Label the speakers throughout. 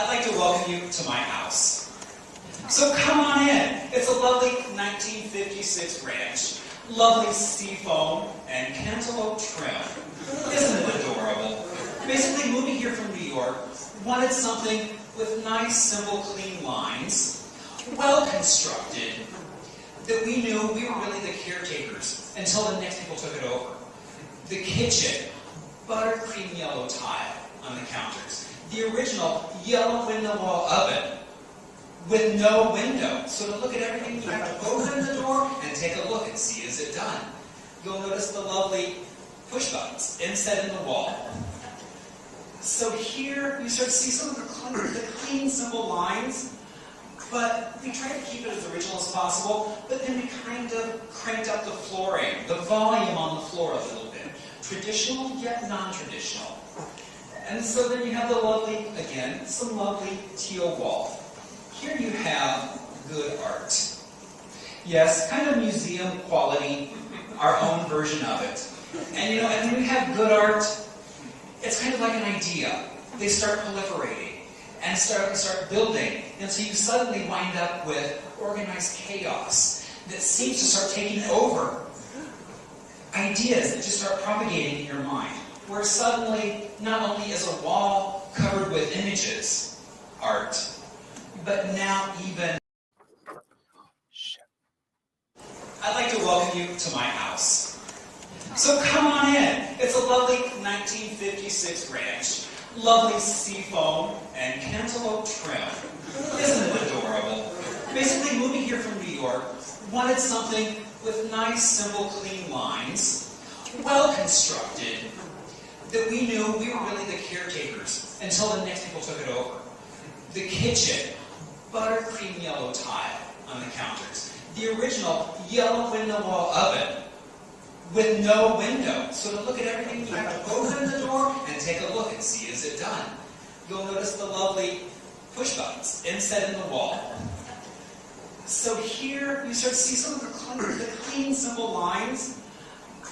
Speaker 1: I'd like to welcome you to my house. So come on in. It's a lovely 1956 ranch. Lovely seafoam and cantaloupe trim. Isn't it adorable? Basically, moving here from New York, wanted something with nice, simple, clean lines, well constructed, that we knew we were really the caretakers until the next people took it over. The kitchen, buttered cream yellow tile on the counters. The original yellow window wall oven with no window. So to look at everything, you have to open the door and take a look and see, is it done? You'll notice the lovely push buttons inset in the wall. So here you start to see some of the clean, simple lines, but we tried to keep it as original as possible, but then we kind of cranked up the flooring, the volume on the floor a little bit. Traditional, yet non-traditional. And so then you have the lovely, again, some lovely teal wall. Here you have good art. Yes, kind of museum quality, our own version of it. And you know, and when you have good art, it's kind of like an idea. They start proliferating and start building. And so you suddenly wind up with organized chaos that seems to start taking over. Ideas that just start propagating in your mind. Where suddenly, not only is a wall covered with images, art, but now even... I'd like to welcome you to my house. So come on in. It's a lovely 1956 ranch. Lovely seafoam and cantaloupe trim. Isn't it adorable? Basically, moving here from New York, wanted something with nice, simple, clean lines, well constructed, that we knew we were really the caretakers until the next people took it over. The kitchen, buttered cream yellow tile on the counters. The original yellow window wall oven with no window. So to look at everything, you have to open the door and take a look and see, is it done? You'll notice the lovely push buttons inset in the wall. So here you start to see some of the clean, simple lines,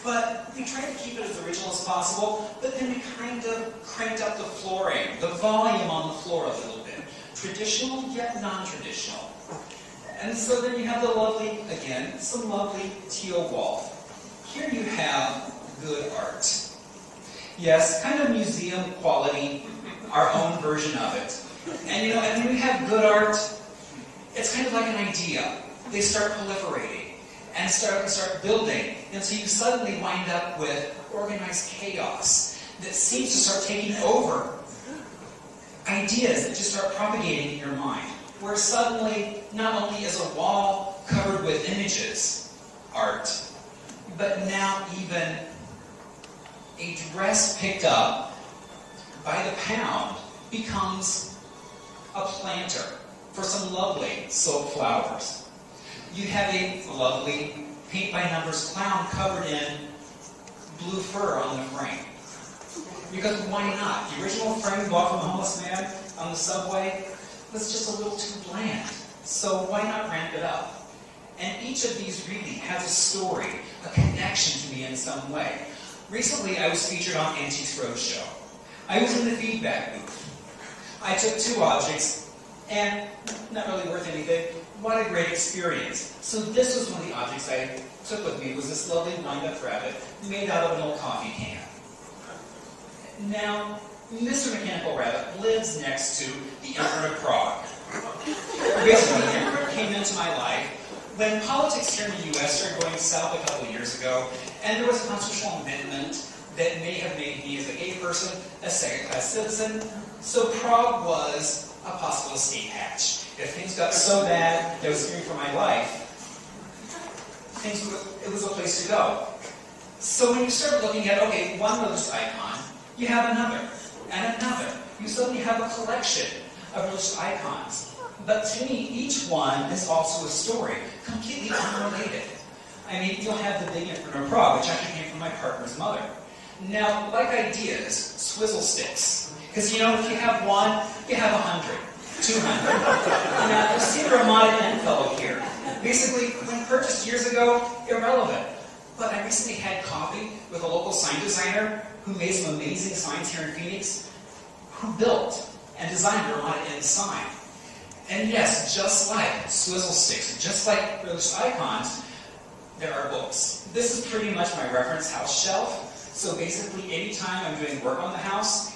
Speaker 1: but we tried to keep it as original as possible, but then we kind of cranked up the flooring, the volume on the floor a little bit. Traditional, yet non-traditional. And so then you have the lovely, again, some lovely teal wall. Here you have good art. Yes, kind of museum quality, our own version of it. And you know, and when we have good art, it's kind of like an idea. They start proliferating and start building. And so you suddenly wind up with organized chaos that seems to start taking over. Ideas that just start propagating in your mind. Where suddenly, not only is a wall covered with images, art, but now even a dress picked up by the pound becomes a planter for some lovely silk flowers. You have a lovely paint-by-numbers clown covered in blue fur on the frame. Because why not? The original frame we bought from a homeless man on the subway was just a little too bland. So why not ramp it up? And each of these really has a story, a connection to me in some way. Recently, I was featured on Antiques Roadshow. I was in the feedback booth. I took two objects, and not really worth anything. What a great experience. So this was one of the objects I took with me, was this lovely wind-up rabbit made out of an old coffee can. Now, Mr. Mechanical Rabbit lives next to the Emperor of Prague. Basically, the Emperor came into my life when politics here in the U.S. started going south a couple of years ago, and there was a constitutional amendment that may have made me, as a gay person, a second-class citizen. So Prague was a possible escape hatch. If things got so bad that I was fearing for my life, it was a place to go. So when you start looking at, okay, one religious icon, you have another, and another. You suddenly have a collection of religious icons. But to me, each one is also a story, completely unrelated. I mean, you'll have the big Emperor of Prague, which actually came from my partner's mother. Now, like ideas, swizzle sticks. Because, you know, if you have one, you have 100, 200. Now, you see the Ramada Inn fellow here. Basically, when purchased years ago, irrelevant. But I recently had coffee with a local sign designer who made some amazing signs here in Phoenix, who built and designed a lot inside. And yes, just like swizzle sticks, just like those icons, there are books. This is pretty much my reference house shelf. So basically, anytime I'm doing work on the house,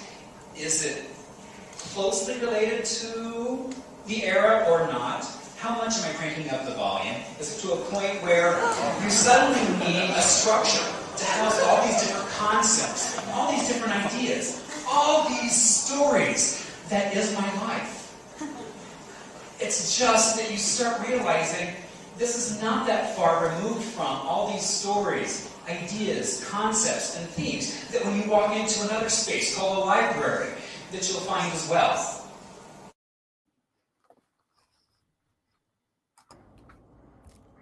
Speaker 1: is it closely related to the era or not? How much am I cranking up the volume? Is it to a point where you suddenly need a structure to house all these different concepts, all these different ideas, all these stories? That is my life. It's just that you start realizing this is not that far removed from all these stories, ideas, concepts, and themes that when you walk into another space called a library, that you'll find as well.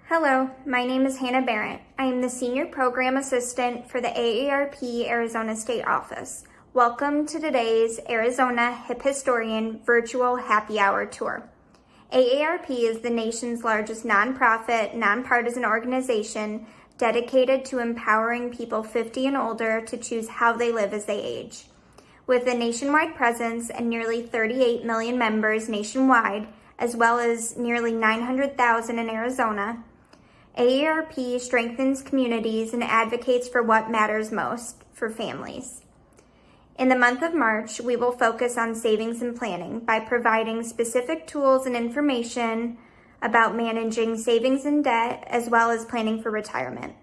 Speaker 2: Hello, my name is Hannah Barrett. I am the Senior Program Assistant for the AARP Arizona State Office. Welcome to today's Arizona Hip Historian Virtual Happy Hour Tour. AARP is the nation's largest nonprofit, nonpartisan organization dedicated to empowering people 50 and older to choose how they live as they age. With a nationwide presence and nearly 38 million members nationwide, as well as nearly 900,000 in Arizona, AARP strengthens communities and advocates for what matters most for families. In the month of March, we will focus on savings and planning by providing specific tools and information about managing savings and debt, as well as planning for retirement.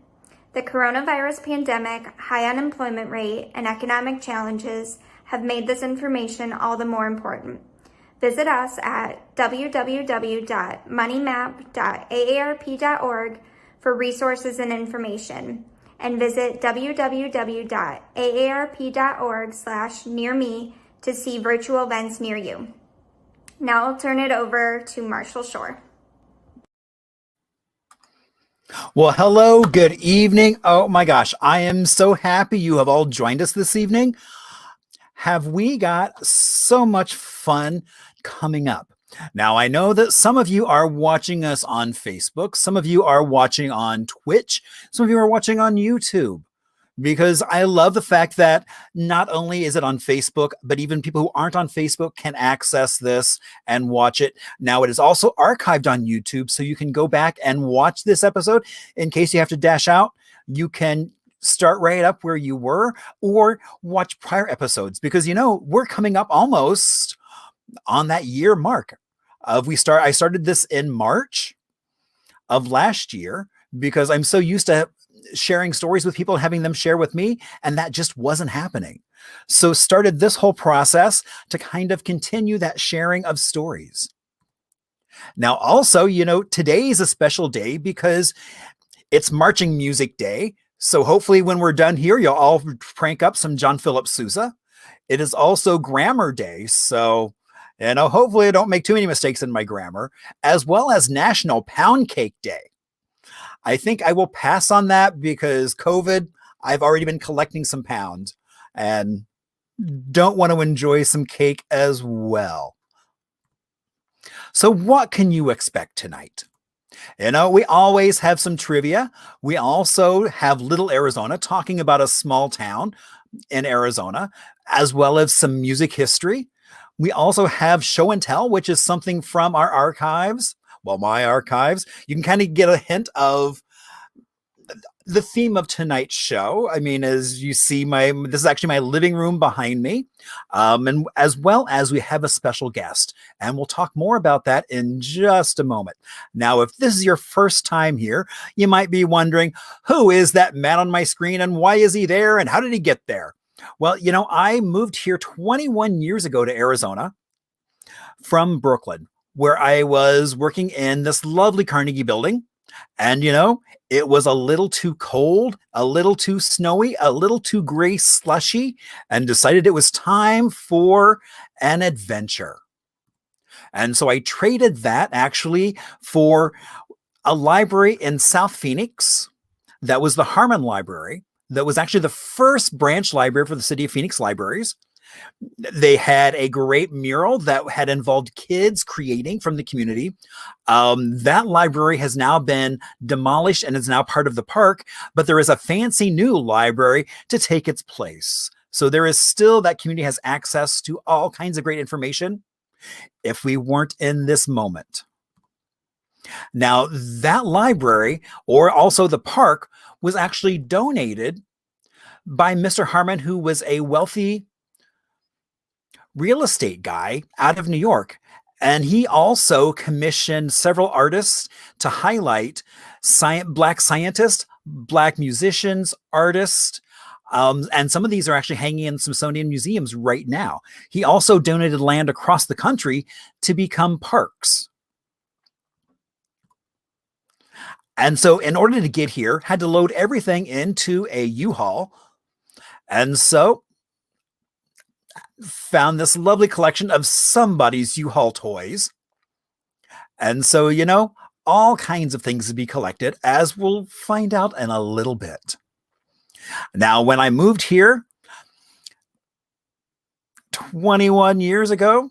Speaker 2: The coronavirus pandemic, high unemployment rate, and economic challenges have made this information all the more important. Visit us at www.moneymap.aarp.org for resources and information, and visit www.aarp.org/nearme to see virtual events near you. Now I'll turn it over to Marshall Shore.
Speaker 3: Well, hello, good evening. Oh my gosh, I am so happy you have all joined us this evening. Have we got so much fun coming up? Now, I know that some of you are watching us on Facebook. Some of you are watching on Twitch. Some of you are watching on YouTube, because I love the fact that not only is it on Facebook, but even people who aren't on Facebook can access this and watch it. Now, it is also archived on YouTube, so you can go back and watch this episode. In case you have to dash out, you can start right up where you were or watch prior episodes, because, you know, we're coming up almost on that year mark of I started this in March of last year because I'm so used to sharing stories with people and having them share with me, and that just wasn't happening. So started this whole process to kind of continue that sharing of stories. Now, also, you know, today is a special day because it's Marching Music Day. So hopefully when we're done here, you'll all crank up some John Philip Sousa. It is also Grammar Day. So, you know, hopefully I don't make too many mistakes in my grammar, as well as National Pound Cake Day. I think I will pass on that because COVID, I've already been collecting some pounds and don't want to enjoy some cake as well. So what can you expect tonight? You know, we always have some trivia. We also have Little Arizona, talking about a small town in Arizona, as well as some music history. We also have show and tell, which is something from our archives. Well, my archives. You can kind of get a hint of the theme of tonight's show. I mean, as you see, this is actually my living room behind me. And as well as we have a special guest, and we'll talk more about that in just a moment. Now, if this is your first time here, you might be wondering, who is that man on my screen and why is he there and how did he get there? Well, you know, I moved here 21 years ago to Arizona from Brooklyn, where I was working in this lovely Carnegie building. And, you know, it was a little too cold, a little too snowy, a little too gray slushy, and decided it was time for an adventure. And so I traded that actually for a library in South Phoenix. That was the Harmon Library. That was actually the first branch library for the City of Phoenix Libraries. They had a great mural that had involved kids creating from the community. That library has now been demolished and is now part of the park, but there is a fancy new library to take its place. So there is still that community has access to all kinds of great information if we weren't in this moment. Now, that library, or also the park, was actually donated by Mr. Harmon, who was a wealthy real estate guy out of New York. And he also commissioned several artists to highlight Black scientists, Black musicians, artists, and some of these are actually hanging in Smithsonian museums right now. He also donated land across the country to become parks. And so in order to get here, had to load everything into a U-Haul. And so found this lovely collection of somebody's U-Haul toys. And so, all kinds of things to be collected, as we'll find out in a little bit. Now, when I moved here 21 years ago,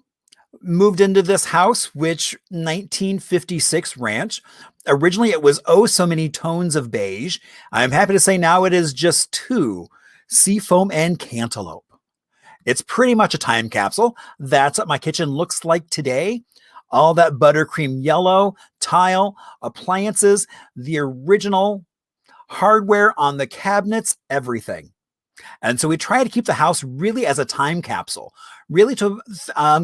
Speaker 3: moved into this house, which 1956 ranch. Originally, it was so many tones of beige. I'm happy to say now it is just 2, seafoam and cantaloupe. It's pretty much a time capsule. That's what my kitchen looks like today. All that buttercream yellow, tile, appliances, the original hardware on the cabinets, everything. And so we try to keep the house really as a time capsule, really to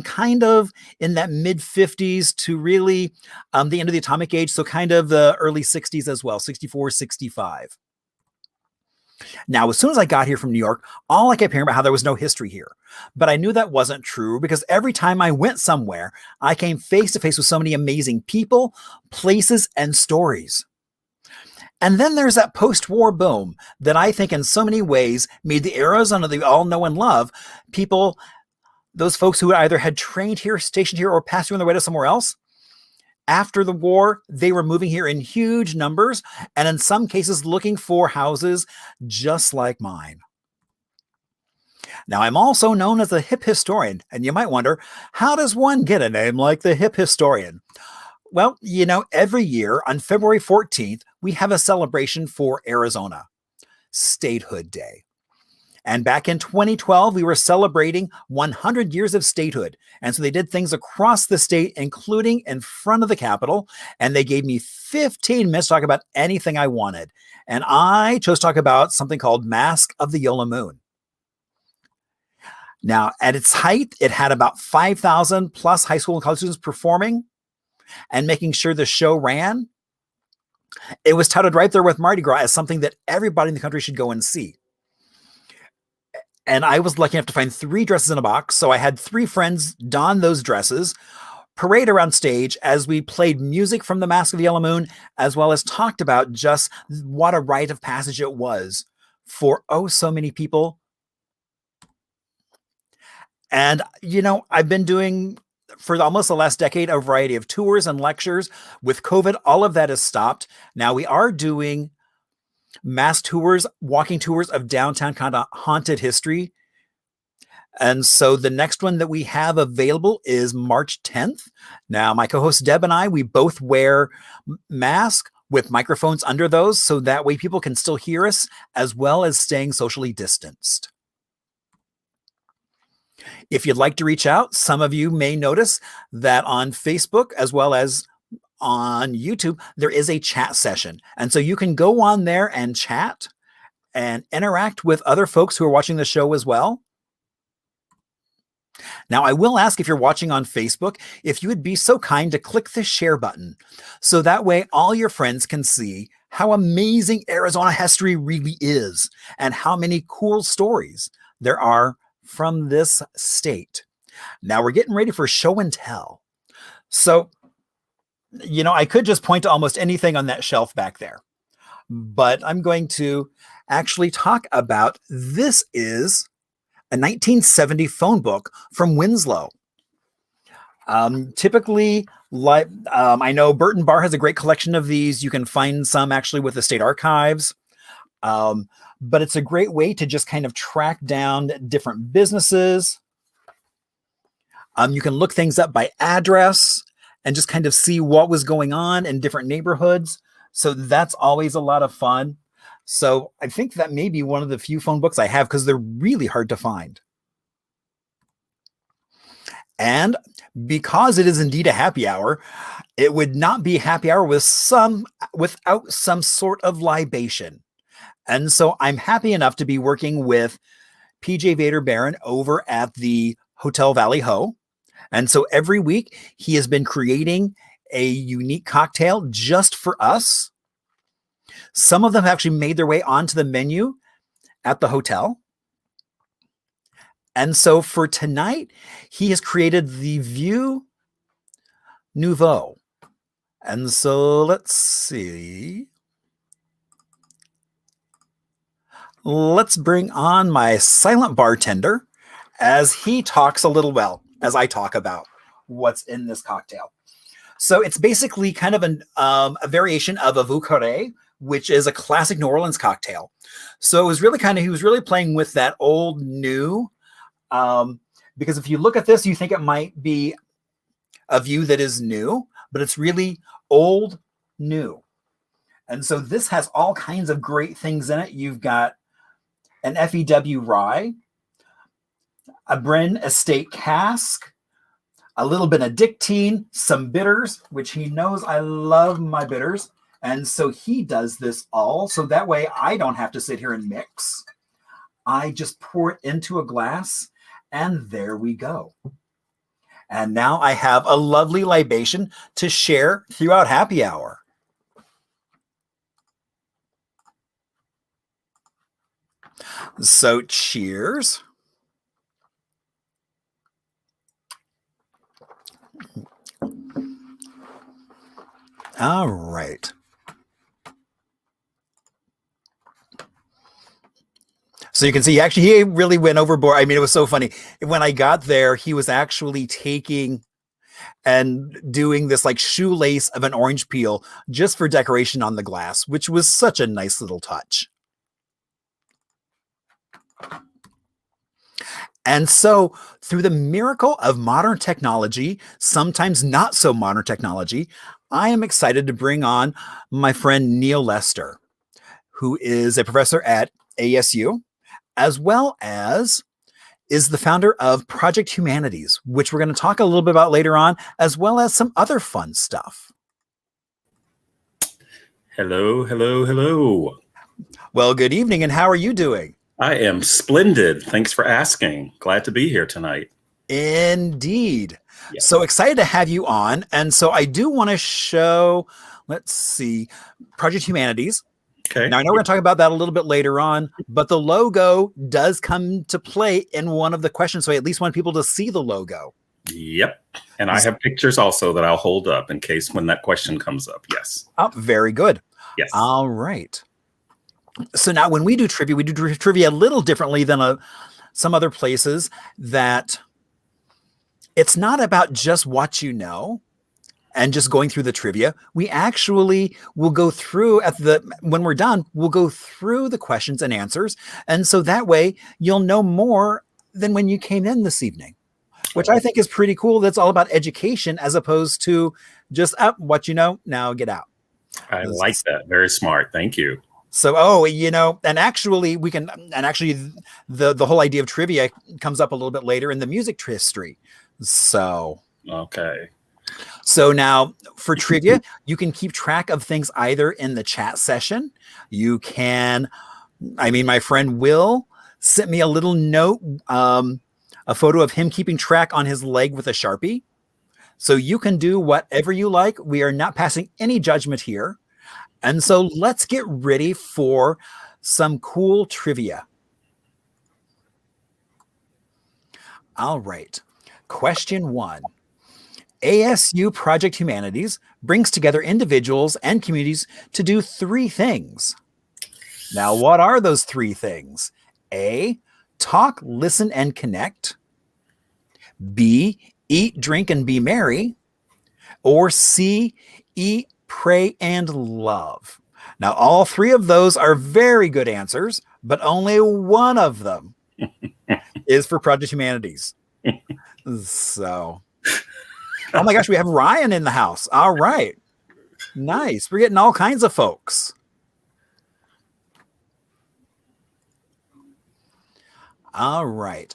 Speaker 3: kind of in that mid 50s to really the end of the atomic age. So kind of the early 60s as well, 64, 65. Now, as soon as I got here from New York, all I kept hearing about how there was no history here. But I knew that wasn't true because every time I went somewhere, I came face to face with so many amazing people, places, and stories. And then there's that post-war boom that I think in so many ways made the Arizona that we all know and love, people, those folks who either had trained here, stationed here, or passed through on their way to somewhere else. After the war, they were moving here in huge numbers, and in some cases looking for houses just like mine. Now, I'm also known as the hip historian, and you might wonder, how does one get a name like the hip historian? Well, every year on February 14th, we have a celebration for Arizona, Statehood Day. And back in 2012, we were celebrating 100 years of statehood. And so they did things across the state, including in front of the Capitol. And they gave me 15 minutes to talk about anything I wanted. And I chose to talk about something called Mask of the Yola Moon. Now, at its height, it had about 5,000 plus high school and college students performing and making sure the show ran. It was touted right there with Mardi Gras as something that everybody in the country should go and see. And I was lucky enough to find 3 dresses in a box. So I had 3 friends don those dresses, parade around stage as we played music from the Mask of the Yellow Moon, as well as talked about just what a rite of passage it was for so many people. And, I've been doing for almost the last decade a variety of tours and lectures. With COVID, all of that has stopped. Now we are doing mass tours, walking tours of downtown kind of haunted history. And so the next one that we have available is March 10th. Now, my co-host Deb and I, we both wear masks with microphones under those, so that way people can still hear us as well as staying socially distanced. If you'd like to reach out, some of you may notice that on Facebook as well as on YouTube, there is a chat session. And so you can go on there and chat and interact with other folks who are watching the show as well. Now, I will ask if you're watching on Facebook, if you would be so kind to click the share button. So that way all your friends can see how amazing Arizona history really is and how many cool stories there are from this state. Now we're getting ready for show and tell. So I could just point to almost anything on that shelf back there, but I'm going to actually talk about, this is a 1970 phone book from Winslow. Typically, I know Burton Barr has a great collection of these. You can find some actually with the state archives, but it's a great way to just kind of track down different businesses. You can look things up by address and just kind of see what was going on in different neighborhoods. So that's always a lot of fun. So I think that may be one of the few phone books I have because they're really hard to find. And because it is indeed a happy hour, it would not be a happy hour without some sort of libation. And so I'm happy enough to be working with PJ Vader Barron over at the Hotel Valley Ho. And so every week he has been creating a unique cocktail just for us. Some of them have actually made their way onto the menu at the hotel. And so for tonight, he has created the View Nouveau. And so let's see. Let's bring on my silent bartender as he talks a little, as I talk about what's in this cocktail. So it's basically kind of a variation of a Voucaré, which is a classic New Orleans cocktail. So it was really he was really playing with that old new, because if you look at this, you think it might be a view that is new, but it's really old new. And so this has all kinds of great things in it. You've got an FEW rye, a Bryn Estate cask, a little Benedictine, some bitters, which he knows I love my bitters. And so he does this all. So that way I don't have to sit here and mix. I just pour it into a glass and there we go. And now I have a lovely libation to share throughout happy hour. So cheers. All right. So you can see, actually, he really went overboard. I mean, it was so funny. When I got there, he was actually taking and doing this like shoelace of an orange peel just for decoration on the glass, which was such a nice little touch. And so through the miracle of modern technology, sometimes not so modern technology, I am excited to bring on my friend Neal Lester, who is a professor at ASU, as well as is the founder of Project Humanities, which we're going to talk a little bit about later on, as well as some other fun stuff.
Speaker 4: Hello, hello, hello.
Speaker 3: Well, good evening, and how are you doing?
Speaker 4: I am splendid. Thanks for asking. Glad to be here tonight.
Speaker 3: Indeed.
Speaker 4: Yes.
Speaker 3: So excited to have you on. And so I do want to show, let's see, Project Humanities.
Speaker 4: Okay.
Speaker 3: Now, I know we're going to talk about that a little bit later on, but the logo does come to play in one of the questions. So I at least want people to see the logo.
Speaker 4: Yep. And I have pictures also that I'll hold up in case when that question comes up. Yes.
Speaker 3: Oh, very good.
Speaker 4: Yes.
Speaker 3: All right. So now when we do trivia a little differently than some other places, that it's not about just what you know and just going through the trivia. We actually will go through when we're done, we'll go through the questions and answers. And so that way you'll know more than when you came in this evening, which I think is pretty cool. That's all about education as opposed to just what you know, now get out.
Speaker 4: I like that. Very smart. Thank you.
Speaker 3: So, and actually the whole idea of trivia comes up a little bit later in the music history. So,
Speaker 4: okay.
Speaker 3: So now for trivia, you can keep track of things either in the chat session. You can, my friend Will sent me a little note, a photo of him keeping track on his leg with a Sharpie. So you can do whatever you like. We are not passing any judgment here. And so let's get ready for some cool trivia. All right. Question 1. ASU Project Humanities brings together individuals and communities to do 3 things. Now, what are those 3 things? A, talk, listen, and connect. B, eat, drink, and be merry. Or C, eat, pray, and love. Now, all 3 of those are very good answers, but only one of them is for Project Humanities. So, oh my gosh, we have Ryan in the house. All right. Nice. We're getting all kinds of folks. All right.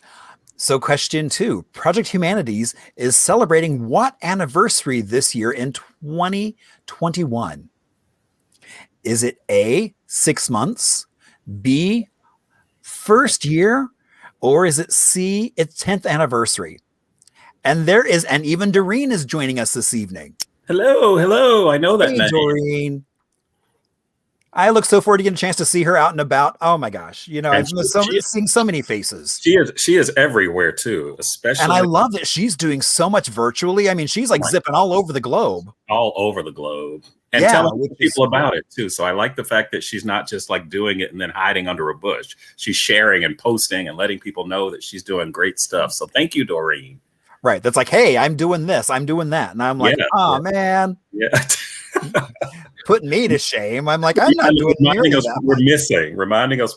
Speaker 3: So question 2, Project Humanities is celebrating what anniversary this year in 2021? Is it A, 6 months, B, first year, or is it C, its 10th anniversary? And even Doreen is joining us this evening.
Speaker 4: Hello, hello. I know that
Speaker 3: Hey,
Speaker 4: name.
Speaker 3: Doreen. I look so forward to getting a chance to see her out and about. Oh my gosh. I've seen so many faces.
Speaker 4: She is everywhere too, especially.
Speaker 3: And I love that she's doing so much virtually. I mean, she's like zipping all over the globe.
Speaker 4: All over the globe. And telling people about it too. So I like the fact that she's not just like doing it and then hiding under a bush. She's sharing and posting and letting people know that she's doing great stuff. So thank you, Doreen.
Speaker 3: Right. That's like, hey, I'm doing this, I'm doing that. And I'm like, man.
Speaker 4: Yeah.
Speaker 3: Putting me to shame. I'm like, I'm not doing
Speaker 4: reminding us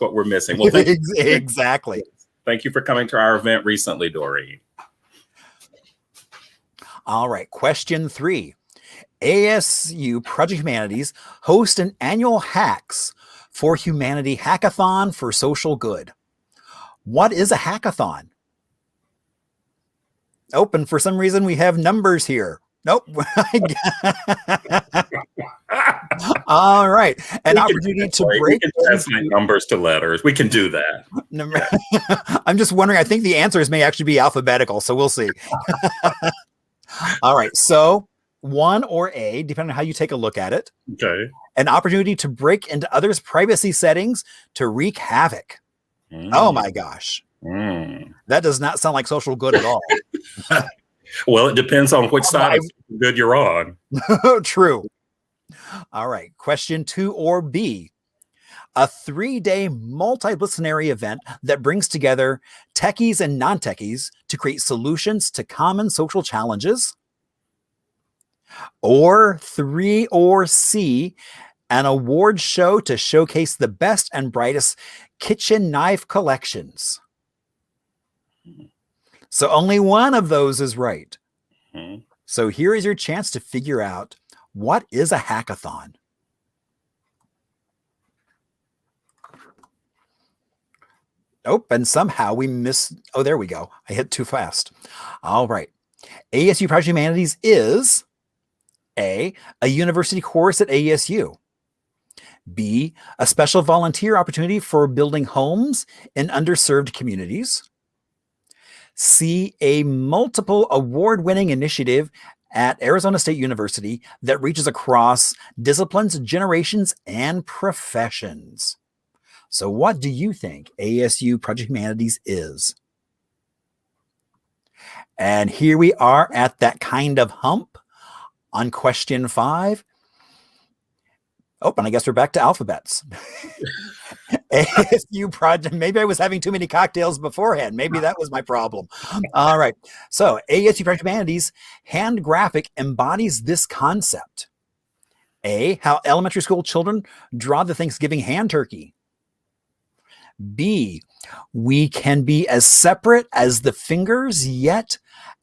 Speaker 4: what we're missing. Well,
Speaker 3: exactly.
Speaker 4: Thank you for coming to our event recently, Doreen.
Speaker 3: All right. Question 3. ASU Project Humanities host an annual Hacks for Humanity Hackathon for social good. What is a hackathon? And for some reason we have numbers here. Nope. All right. An opportunity to break
Speaker 4: numbers to letters. We can do that.
Speaker 3: I'm just wondering, I think the answers may actually be alphabetical, so we'll see. All right. So 1 or A, depending on how you take a look at it.
Speaker 4: Okay.
Speaker 3: An opportunity to break into others' privacy settings to wreak havoc. Oh my gosh. That does not sound like social good at all.
Speaker 4: Well, it depends on which side of good you're on.
Speaker 3: True. All right. Question 2 or B. A 3-day multidisciplinary event that brings together techies and non-techies to create solutions to common social challenges. Or 3 or C. An award show to showcase the best and brightest kitchen knife collections. So only one of those is right. So here is your chance to figure out, what is a hackathon? And somehow we missed. Oh, there we go. I hit too fast. All right. ASU Project Humanities is A, a university course at ASU. B, a special volunteer opportunity for building homes in underserved communities. C, a multiple award-winning initiative at Arizona State University that reaches across disciplines, generations, and professions. So what do you think ASU Project Humanities is? And here we are at that kind of hump on question 5. And I guess we're back to alphabets. ASU Project. Maybe I was having too many cocktails beforehand. Maybe that was my problem. All right. So ASU Project Humanities hand graphic embodies this concept. A, how elementary school children draw the Thanksgiving hand turkey. B, we can be as separate as the fingers, yet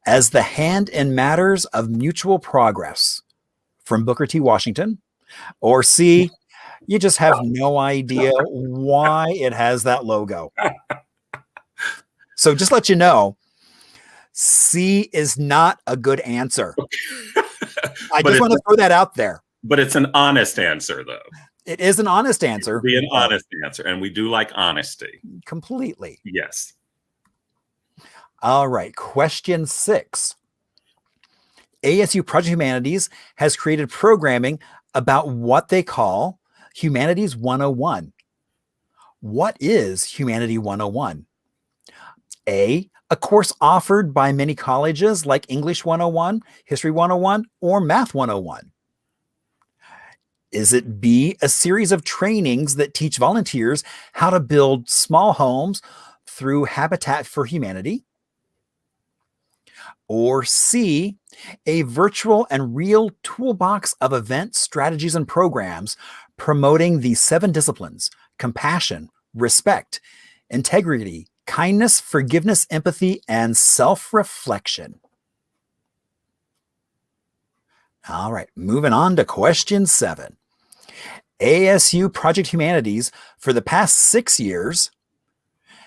Speaker 3: as the hand in matters of mutual progress. From Booker T. Washington. Or C, you just have no idea why it has that logo. So just let you know, C is not a good answer. I just want to throw that out there.
Speaker 4: But it's an honest answer, though.
Speaker 3: It is an honest answer.
Speaker 4: Be an honest answer, and we do like honesty.
Speaker 3: Completely.
Speaker 4: Yes.
Speaker 3: All right. Question 6. ASU Project Humanities has created programming about what they call Humanities 101. What is Humanity 101? A course offered by many colleges like English 101, History 101, or Math 101. Is it B, a series of trainings that teach volunteers how to build small homes through Habitat for Humanity? Or C, a virtual and real toolbox of events, strategies, and programs promoting the 7 disciplines: compassion, respect, integrity, kindness, forgiveness, empathy, and self-reflection. All right, moving on to question 7. ASU Project Humanities for the past 6 years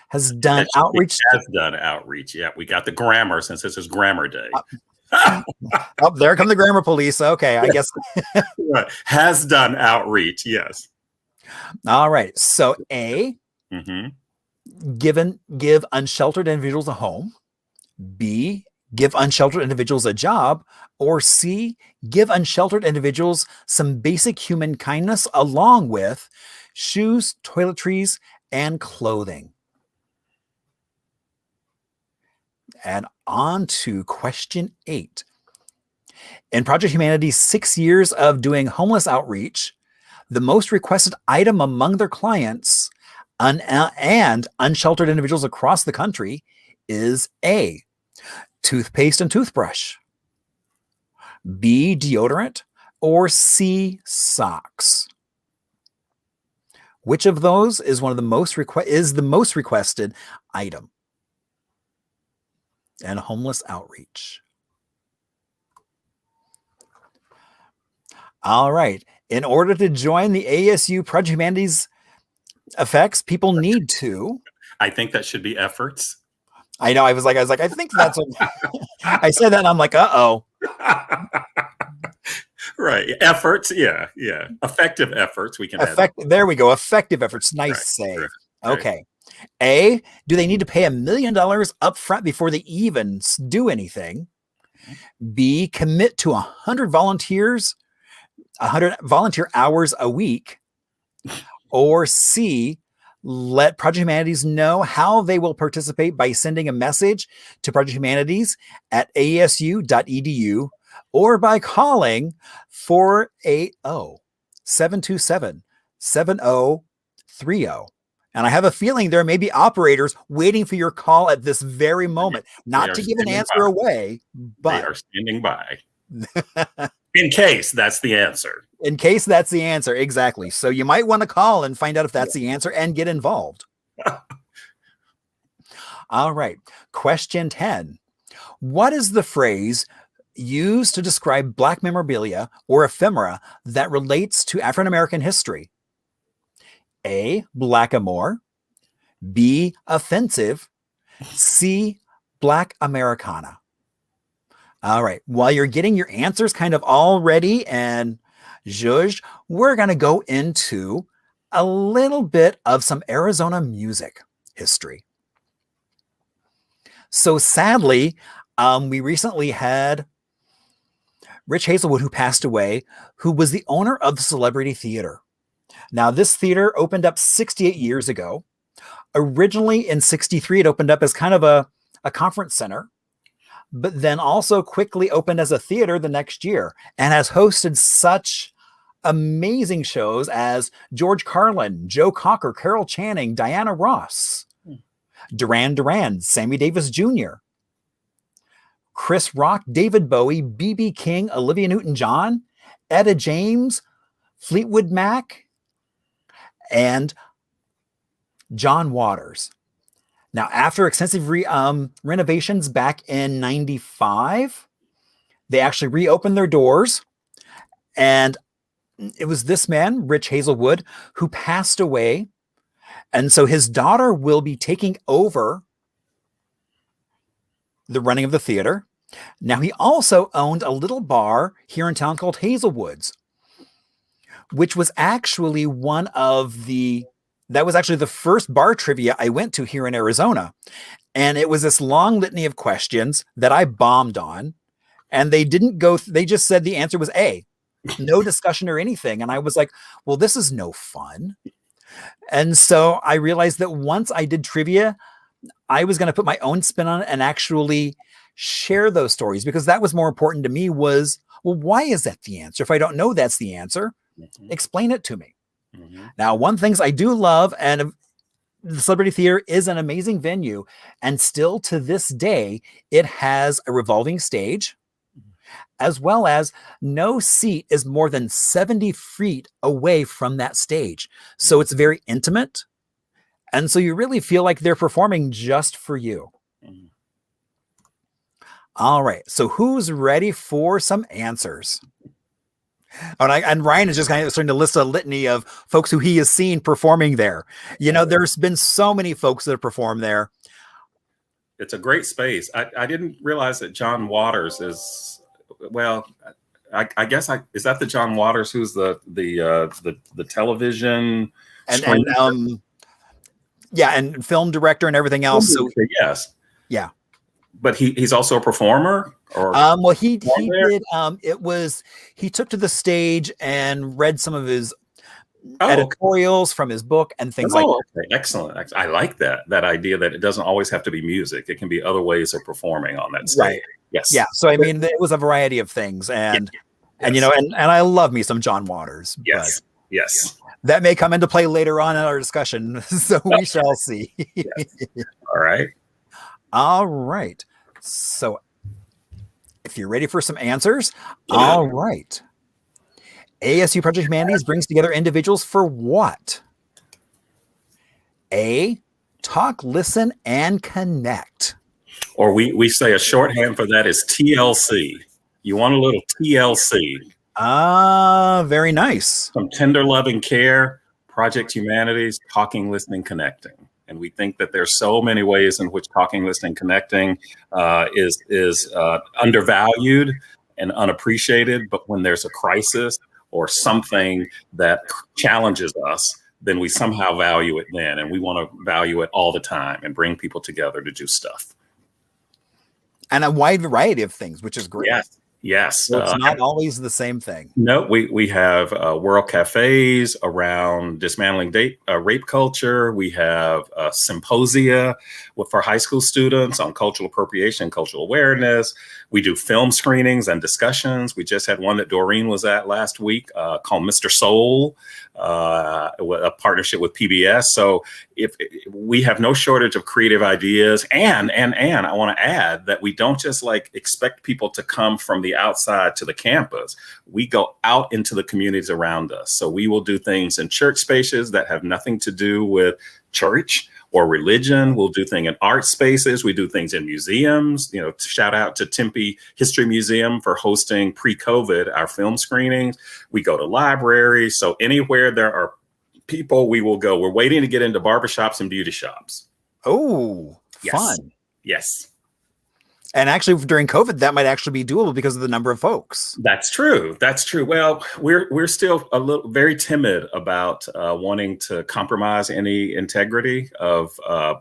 Speaker 3: has done outreach.
Speaker 4: Has done outreach. Yeah, we got the grammar since this is grammar day.
Speaker 3: Oh, there come the grammar police. Okay, I guess.
Speaker 4: Right. Has done outreach. Yes.
Speaker 3: All right. So A,
Speaker 4: Mm-hmm.
Speaker 3: give unsheltered individuals a home. B, give unsheltered individuals a job. Or C, give unsheltered individuals some basic human kindness along with shoes, toiletries, and clothing. And on to question 8. In Project Humanities' 6 years of doing homeless outreach, the most requested item among their clients and unsheltered individuals across the country is A, toothpaste and toothbrush, B, deodorant, or C, socks. Which of those is the most requested item in homeless outreach? All right. In order to join the ASU Project Humanities effects, people need to.
Speaker 4: I think that should be efforts.
Speaker 3: I know. I was like, I think that's what I said that. And I'm like, uh-oh.
Speaker 4: Right. Efforts. Yeah. Yeah. Effective efforts. We can add.
Speaker 3: There we go. Effective efforts. Nice save. Right. Okay. A, do they need to pay $1 million up front before they even do anything? B, commit to 100 volunteer hours a week. Or C, let Project Humanities know how they will participate by sending a message to Project Humanities at asu.edu or by calling 480-727-7030. And I have a feeling there may be operators waiting for your call at this very moment, not to give an answer away, but
Speaker 4: they are standing by. In case that's the answer.
Speaker 3: In case that's the answer, exactly. So you might want to call and find out if that's the answer and get involved. All right. Question 10. What is the phrase used to describe Black memorabilia or ephemera that relates to African-American history? A, blackamoor. B, offensive. C, Black Americana. All right. While you're getting your answers kind of all ready and zhuzhed, we're going to go into a little bit of some Arizona music history. So sadly, we recently had Rich Hazelwood, who passed away, who was the owner of the Celebrity Theater. Now, this theater opened up 68 years ago. Originally in 63, it opened up as kind of a conference center, but then also quickly opened as a theater the next year and has hosted such amazing shows as George Carlin, Joe Cocker, Carol Channing, Diana Ross, Duran Duran, Sammy Davis Jr., Chris Rock, David Bowie, B.B. King, Olivia Newton-John, Etta James, Fleetwood Mac, and John Waters. Now, after extensive renovations back in 95, they actually reopened their doors. And it was this man, Rich Hazelwood, who passed away. And so his daughter will be taking over the running of the theater. Now, he also owned a little bar here in town called Hazelwood's, which was actually that was actually the first bar trivia I went to here in Arizona. And it was this long litany of questions that I bombed on. And they just said the answer was A, no discussion or anything. And I was like, well, this is no fun. And so I realized that once I did trivia, I was going to put my own spin on it and actually share those stories, because that was more important to me was, well, why is that the answer? If I don't know that's the answer, explain it to me. Now, one things I do love, and the Celebrity Theater is an amazing venue, and still to this day, it has a revolving stage, as well as no seat is more than 70 feet away from that stage. So it's very intimate. And so you really feel like they're performing just for you. All right. So who's ready for some answers? And Ryan is just kind of starting to list a litany of folks who he has seen performing there. There's been so many folks that have performed there.
Speaker 4: It's a great space. I didn't realize that John Waters is, well, I guess is that the John Waters who's the television
Speaker 3: and film director and everything else. So
Speaker 4: yes,
Speaker 3: yeah.
Speaker 4: But he's also a performer, or
Speaker 3: well, he did. He took to the stage and read some of his editorials from his book and things like that.
Speaker 4: Okay. Excellent. I like that idea that it doesn't always have to be music. It can be other ways of performing on that stage.
Speaker 3: Right.
Speaker 4: Yes.
Speaker 3: Yeah. So I mean, it was a variety of things, and I love me some John Waters.
Speaker 4: Yes. Yes.
Speaker 3: That may come into play later on in our discussion, so we shall see.
Speaker 4: Yes. All right.
Speaker 3: All right. So if you're ready for some answers, all right. ASU Project Humanities brings together individuals for what? A, talk, listen, and connect.
Speaker 4: Or we say a shorthand for that is TLC. You want a little TLC.
Speaker 3: Very nice.
Speaker 4: Some tender loving care, Project Humanities, talking, listening, connecting. And we think that there's so many ways in which talking, listening, connecting is undervalued and unappreciated. But when there's a crisis or something that challenges us, then we somehow value it then. And we want to value it all the time and bring people together to do stuff.
Speaker 3: And a wide variety of things, which is great.
Speaker 4: Yes.
Speaker 3: So it's not always the same thing.
Speaker 4: No, we have world cafes around dismantling rape culture. We have symposia for high school students on cultural appropriation, cultural awareness. We do film screenings and discussions. We just had one that Doreen was at last week called Mr. Soul, a partnership with PBS. So if we have no shortage of creative ideas, and I want to add that we don't just expect people to come from the outside to the campus. We go out into the communities around us. So we will do things in church spaces that have nothing to do with church or religion. We'll do things in art spaces. We do things in museums. Shout out to Tempe History Museum for hosting pre-COVID our film screenings. We go to libraries. So anywhere there are people, we will go. We're waiting to get into barbershops and beauty shops.
Speaker 3: Oh,
Speaker 4: yes.
Speaker 3: Fun.
Speaker 4: Yes.
Speaker 3: And actually, during COVID, that might actually be doable because of the number of folks.
Speaker 4: That's true. Well, we're still very timid about wanting to compromise any integrity of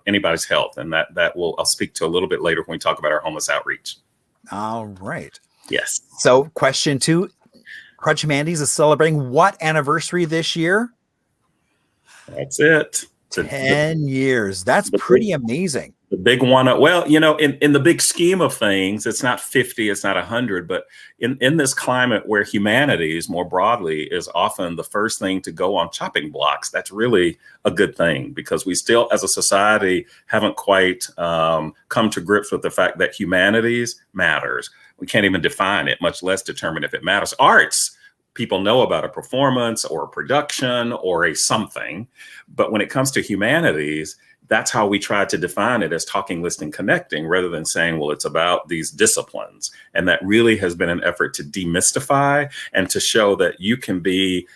Speaker 4: anybody's health, and that I'll speak to a little bit later when we talk about our homeless outreach.
Speaker 3: All right.
Speaker 4: Yes.
Speaker 3: So, question 2: Project Humanities is celebrating what anniversary this year?
Speaker 4: That's it.
Speaker 3: 10 years. That's pretty amazing.
Speaker 4: The big one. Well, in the big scheme of things, it's not 50, it's not 100, but in this climate where humanities more broadly is often the first thing to go on chopping blocks, that's really a good thing, because we still, as a society, haven't quite come to grips with the fact that humanities matters. We can't even define it, much less determine if it matters. Arts, people know about a performance or a production or a something, but when it comes to humanities, that's how we try to define it, as talking, listening, connecting, rather than saying, well, it's about these disciplines. And that really has been an effort to demystify and to show that you can be,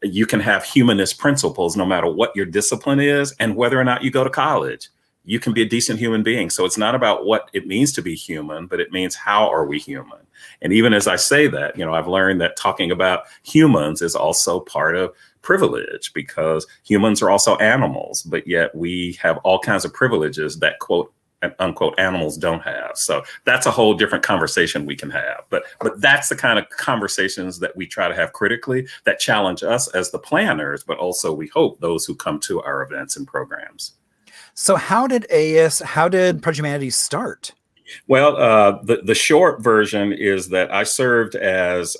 Speaker 4: you can have humanist principles no matter what your discipline is and whether or not you go to college. You can be a decent human being. So it's not about what it means to be human, but it means how are we human? And even as I say that, I've learned that talking about humans is also part of privilege, because humans are also animals, but yet we have all kinds of privileges that quote and unquote animals don't have. So that's a whole different conversation we can have. But that's the kind of conversations that we try to have critically that challenge us as the planners, but also we hope those who come to our events and programs.
Speaker 3: So how did Project Humanities start?
Speaker 4: Well, the short version is that I served as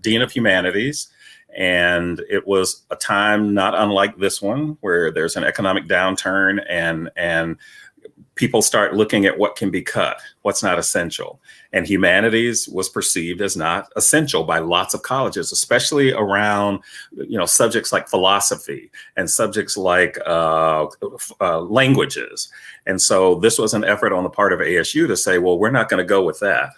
Speaker 4: Dean of Humanities. And it was a time not unlike this one, where there's an economic downturn and people start looking at what can be cut, what's not essential. And humanities was perceived as not essential by lots of colleges, especially around, subjects like philosophy and subjects like languages. And so this was an effort on the part of ASU to say, well, we're not going to go with that.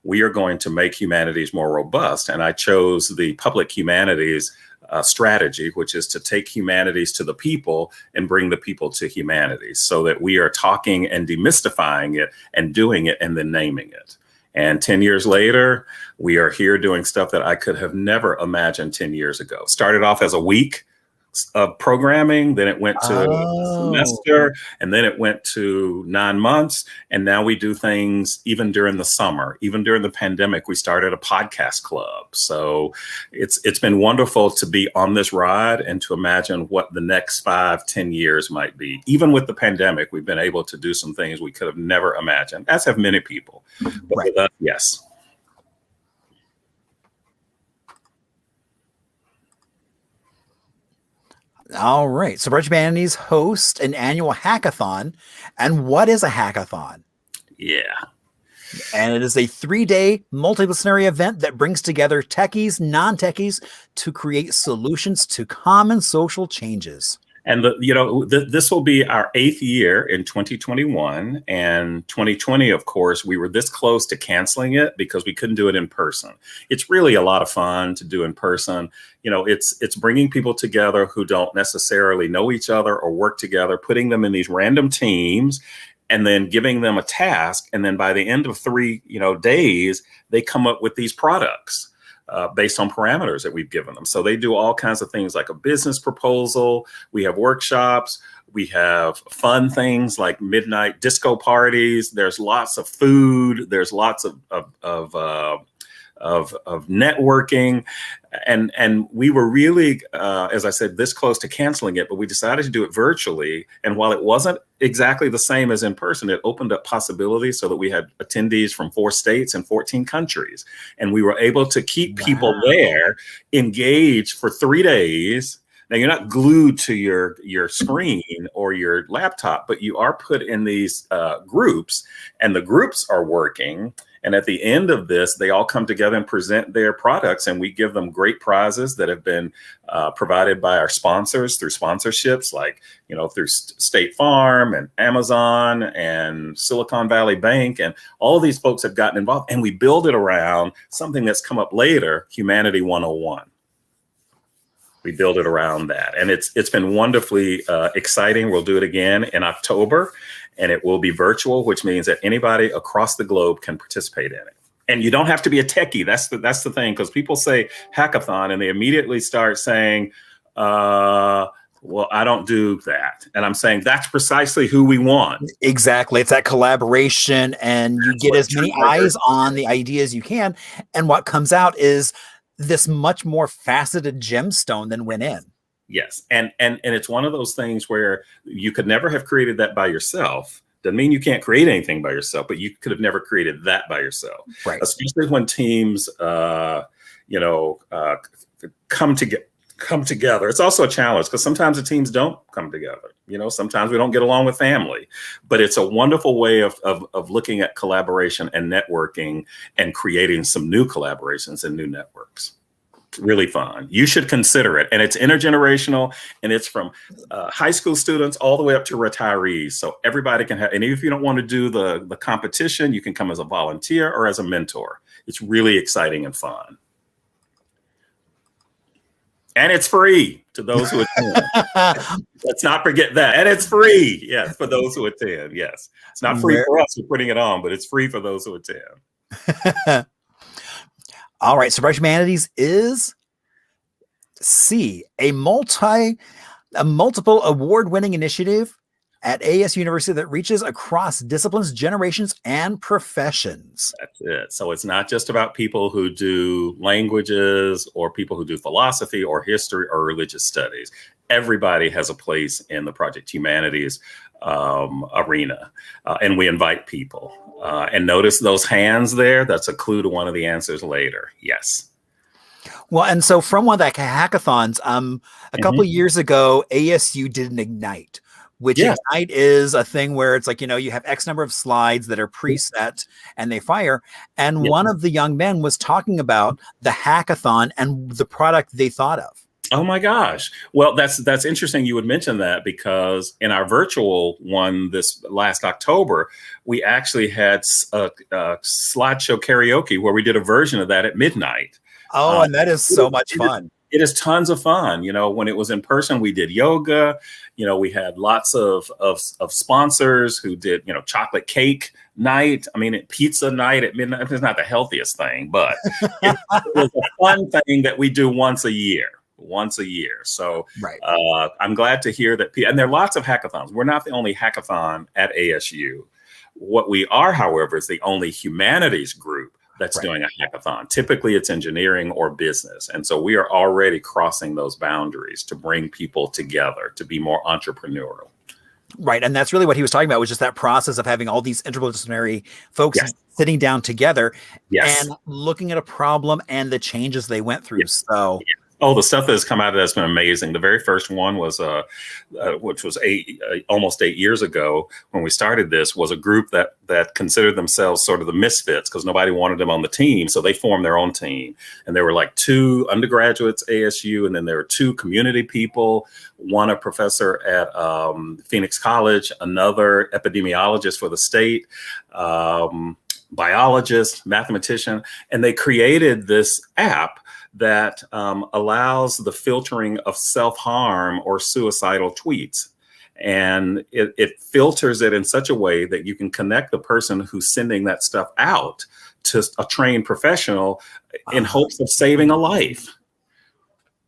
Speaker 4: we are going to make humanities more robust. And I chose the public humanities strategy, which is to take humanities to the people and bring the people to humanities, so that we are talking and demystifying it and doing it and then naming it. And 10 years later, we are here doing stuff that I could have never imagined 10 years ago. Started off as a week of programming, then it went to a semester, and then it went to 9 months. And now we do things even during the summer. Even during the pandemic, we started a podcast club. So it's been wonderful to be on this ride and to imagine what the next 5-10 years might be. Even with the pandemic, we've been able to do some things we could have never imagined, as have many people. But
Speaker 3: right.
Speaker 4: With us, yes.
Speaker 3: All right. So Project Humanities hosts an annual hackathon. And what is a hackathon?
Speaker 4: Yeah.
Speaker 3: And it is a 3-day multidisciplinary event that brings together techies, non-techies to create solutions to common social changes.
Speaker 4: And this will be our 8th year in 2021, and 2020, of course, we were this close to canceling it because we couldn't do it in person. It's really a lot of fun to do in person. It's bringing people together who don't necessarily know each other or work together, putting them in these random teams, and then giving them a task. And then by the end of 3 days, they come up with these products. Based on parameters that we've given them. So they do all kinds of things like a business proposal. We have workshops. We have fun things like midnight disco parties. There's lots of food. There's lots of networking. And we were really, as I said, this close to canceling it, but we decided to do it virtually. And while it wasn't exactly the same as in person, it opened up possibilities so that we had attendees from 4 states and 14 countries. And we were able to keep people there engaged for 3 days. Now, you're not glued to your screen or your laptop, but you are put in these groups, and the groups are working. And at the end of this, they all come together and present their products, and we give them great prizes that have been provided by our sponsors through sponsorships, like, through State Farm and Amazon and Silicon Valley Bank. And all of these folks have gotten involved, and we build it around something that's come up later, Humanity 101. We build it around that. And it's been wonderfully exciting. We'll do it again in October, and it will be virtual, which means that anybody across the globe can participate in it. And you don't have to be a techie. That's the thing, because people say hackathon and they immediately start saying, well, I don't do that. And I'm saying that's precisely who we want.
Speaker 3: Exactly. It's that collaboration, and you get as many eyes on the ideas you can. And what comes out is this much more faceted gemstone than went in.
Speaker 4: Yes. And it's one of those things where you could never have created that by yourself. Doesn't mean you can't create anything by yourself, but you could have never created that by yourself.
Speaker 3: Right.
Speaker 4: Especially when teams, come together. It's also a challenge because sometimes the teams don't come together. Sometimes we don't get along with family, but it's a wonderful way of looking at collaboration and networking and creating some new collaborations and new networks. It's really fun. You should consider it. And it's intergenerational, and it's from high school students all the way up to retirees. So everybody can have, and if you don't want to do the competition, you can come as a volunteer or as a mentor. It's really exciting and fun. And it's free to those who attend. Let's not forget that. And it's free, yes, for those who attend, yes. It's not free for us, we're putting it on, but it's free for those who attend.
Speaker 3: All right, so Project Humanities is C, a multiple award-winning initiative at ASU University that reaches across disciplines, generations, and professions.
Speaker 4: That's it. So it's not just about people who do languages or people who do philosophy or history or religious studies. Everybody has a place in the Project Humanities arena, and we invite people. And notice those hands there. That's a clue to one of the answers later. Yes.
Speaker 3: Well, and so from one of the hackathons, a couple of years ago, ASU did an Ignite, which Ignite is a thing where it's like, you have X number of slides that are preset and they fire. And one of the young men was talking about the hackathon and the product they thought of.
Speaker 4: Oh my gosh. Well, that's interesting you would mention that, because in our virtual one this last October, we actually had a slideshow karaoke where we did a version of that at midnight.
Speaker 3: Oh, and that is so much fun.
Speaker 4: It is tons of fun. When it was in person, we did yoga. We had lots of sponsors who did, chocolate cake night. I mean, pizza night at midnight. It's not the healthiest thing, but it was a fun thing that we do once a year. So
Speaker 3: right.
Speaker 4: I'm glad to hear that. And there are lots of hackathons. We're not the only hackathon at ASU. What we are, however, is the only humanities group that's doing a hackathon. Typically it's engineering or business. And so we are already crossing those boundaries to bring people together, to be more entrepreneurial.
Speaker 3: Right. And that's really what he was talking about, was just that process of having all these interdisciplinary folks sitting down together and looking at a problem and the changes they went through. So
Speaker 4: Oh, the stuff that has come out of that has been amazing. The very first one was, which was almost 8 years ago when we started this, was a group that considered themselves sort of the misfits because nobody wanted them on the team. So they formed their own team. And there were like 2 undergraduates ASU, and then there were 2 community people, one a professor at Phoenix College, another epidemiologist for the state, biologist, mathematician. And they created this app that allows the filtering of self-harm or suicidal tweets. And it filters it in such a way that you can connect the person who's sending that stuff out to a trained professional in hopes of saving a life.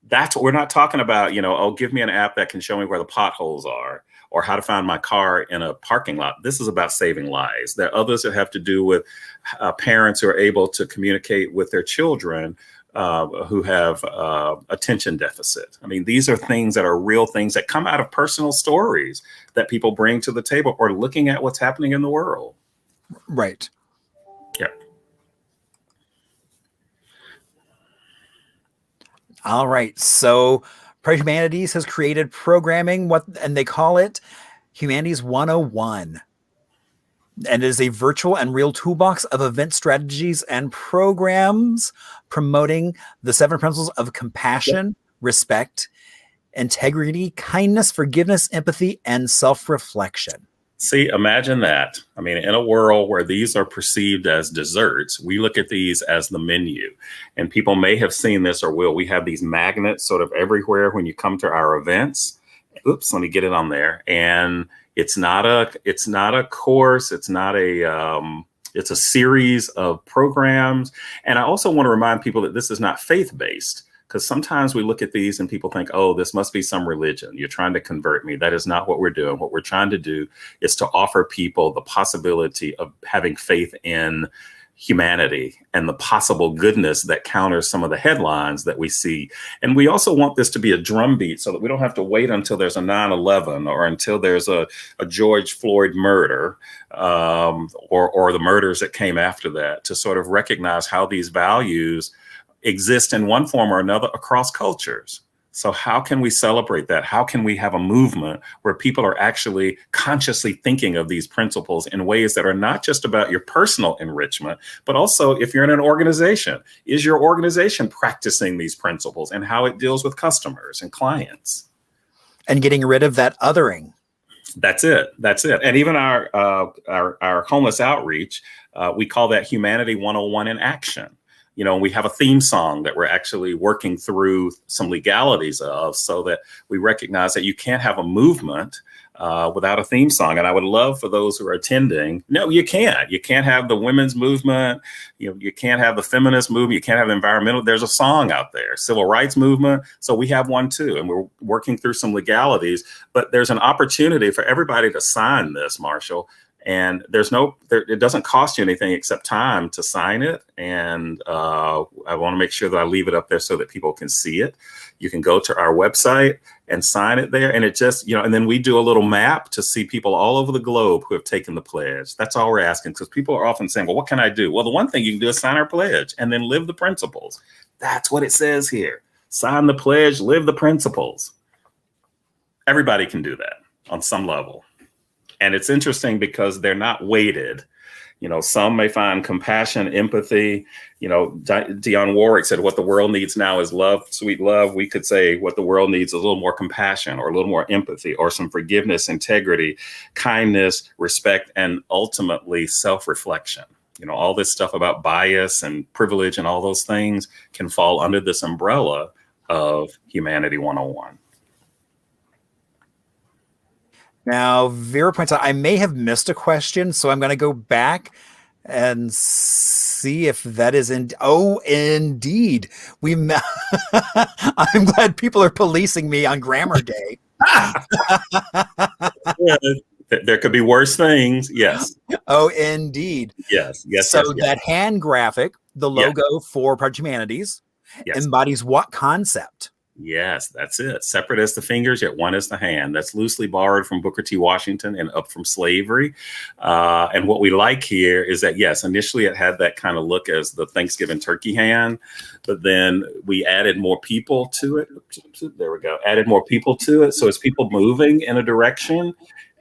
Speaker 4: That's what we're not talking about, give me an app that can show me where the potholes are or how to find my car in a parking lot. This is about saving lives. There are others that have to do with parents who are able to communicate with their children who have attention deficit. I mean, these are things that are real things that come out of personal stories that people bring to the table or looking at what's happening in the world.
Speaker 3: Right.
Speaker 4: Yeah.
Speaker 3: All right. So Project Humanities has created programming, and they call it Humanities 101. And it is a virtual and real toolbox of event strategies and programs promoting the 7 principles of compassion, respect, integrity, kindness, forgiveness, empathy, and self-reflection.
Speaker 4: See, imagine that. I mean, in a world where these are perceived as desserts, we look at these as the menu. And people may have seen this or will. We have these magnets sort of everywhere when you come to our events. Oops, let me get it on there. And it's not a course. It's not it's a series of programs. And I also want to remind people that this is not faith-based, because sometimes we look at these and people think, oh, this must be some religion. You're trying to convert me. That is not what we're doing. What we're trying to do is to offer people the possibility of having faith in humanity and the possible goodness that counters some of the headlines that we see. And we also want this to be a drumbeat so that we don't have to wait until there's a 9/11 or until there's a George Floyd murder or the murders that came after that to sort of recognize how these values exist in one form or another across cultures. So how can we celebrate that? How can we have a movement where people are actually consciously thinking of these principles in ways that are not just about your personal enrichment, but also if you're in an organization, is your organization practicing these principles and how it deals with customers and clients?
Speaker 3: And getting rid of that othering.
Speaker 4: That's it. And even our homeless outreach, we call that Humanity 101 in action. We have a theme song that we're actually working through some legalities of, so that we recognize that you can't have a movement without a theme song. And I would love for those who are attending, no, you can't. You can't have the women's movement. You can't have the feminist movement. You can't have the environmental. There's a song out there, civil rights movement. So we have one too. And we're working through some legalities, but there's an opportunity for everybody to sign this, Marshall. And it doesn't cost you anything except time to sign it. And I want to make sure that I leave it up there so that people can see it. You can go to our website and sign it there. And it just, and then we do a little map to see people all over the globe who have taken the pledge. That's all we're asking, because people are often saying, well, what can I do? Well, the one thing you can do is sign our pledge and then live the principles. That's what it says here. Sign the pledge, live the principles. Everybody can do that on some level. And it's interesting because they're not weighted. Some may find compassion, empathy. Dionne Warwick said, what the world needs now is love, sweet love. We could say what the world needs is a little more compassion, or a little more empathy, or some forgiveness, integrity, kindness, respect, and ultimately self-reflection. All this stuff about bias and privilege and all those things can fall under this umbrella of Humanity 101.
Speaker 3: Now, Vera points out, I may have missed a question, so I'm going to go back and see if that is indeed. I'm glad people are policing me on grammar day.
Speaker 4: Yeah, there could be worse things. Yes.
Speaker 3: Oh, indeed.
Speaker 4: Yes.
Speaker 3: So that hand graphic, the logo for Project Humanities, embodies what concept?
Speaker 4: Yes, that's it. Separate as the fingers, yet one as the hand. That's loosely borrowed from Booker T. Washington and Up From Slavery. And what we like here is that, yes, initially it had that kind of look as the Thanksgiving turkey hand, but then we added more people to it. There we go. Added more people to it. So it's people moving in a direction.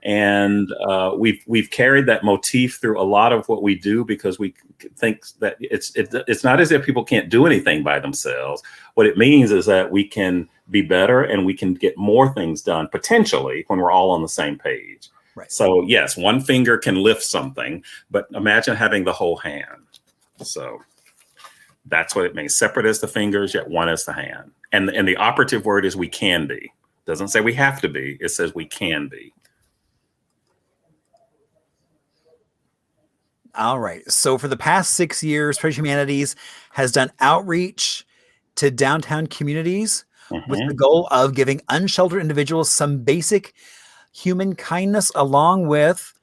Speaker 4: And we've carried that motif through a lot of what we do, because we think that it's not as if people can't do anything by themselves. What it means is that we can be better and we can get more things done potentially when we're all on the same page.
Speaker 3: Right.
Speaker 4: So yes, one finger can lift something, but imagine having the whole hand. So that's what it means. Separate as the fingers, yet one as the hand. And the operative word is we can be. It doesn't say we have to be. It says we can be.
Speaker 3: All right. So for the past 6 years, Project Humanities has done outreach to downtown communities with the goal of giving unsheltered individuals some basic human kindness, along with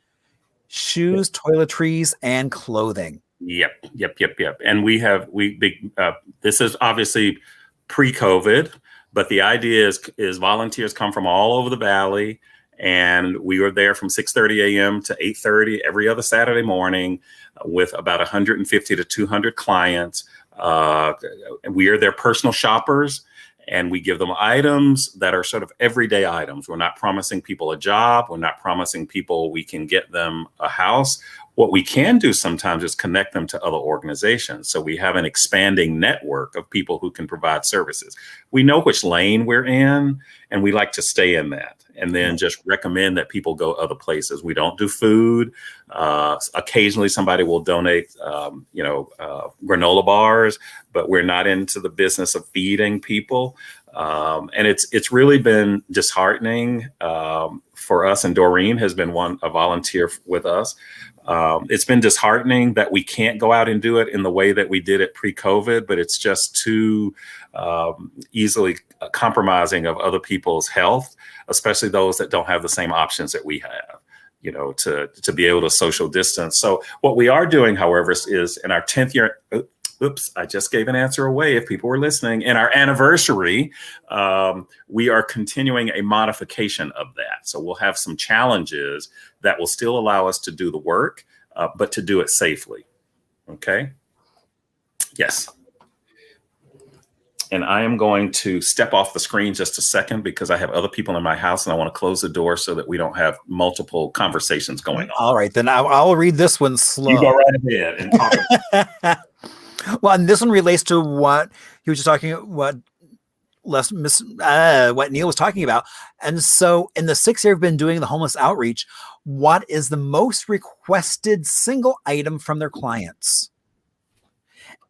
Speaker 3: shoes, toiletries, and clothing.
Speaker 4: Yep. And this is obviously pre-COVID, but the idea is volunteers come from all over the Valley. And we were there from 6:30 a.m. to 8:30 every other Saturday morning with about 150 to 200 clients. We are their personal shoppers, and we give them items that are sort of everyday items. We're not promising people a job. We're not promising people we can get them a house. What we can do sometimes is connect them to other organizations. So we have an expanding network of people who can provide services. We know which lane we're in, and we like to stay in that, and then just recommend that people go other places. We don't do food. Occasionally somebody will donate, granola bars, but we're not into the business of feeding people. And it's really been disheartening for us. And Doreen has been a volunteer with us. It's been disheartening that we can't go out and do it in the way that we did it pre-COVID, but it's just too easily compromising of other people's health, especially those that don't have the same options that we have, to be able to social distance. So what we are doing, however, is in our 10th year, oops, I just gave an answer away if people were listening. In our anniversary, we are continuing a modification of that. So we'll have some challenges that will still allow us to do the work, but to do it safely. Okay? Yes. And I am going to step off the screen just a second because I have other people in my house and I want to close the door so that we don't have multiple conversations going on.
Speaker 3: All right, then I'll read this one slow.
Speaker 4: You go right ahead and talk about it.
Speaker 3: Well, and this one relates to what he was just talking about, what Neal was talking about. And so in the 6 years we've been doing the homeless outreach, what is the most requested single item from their clients?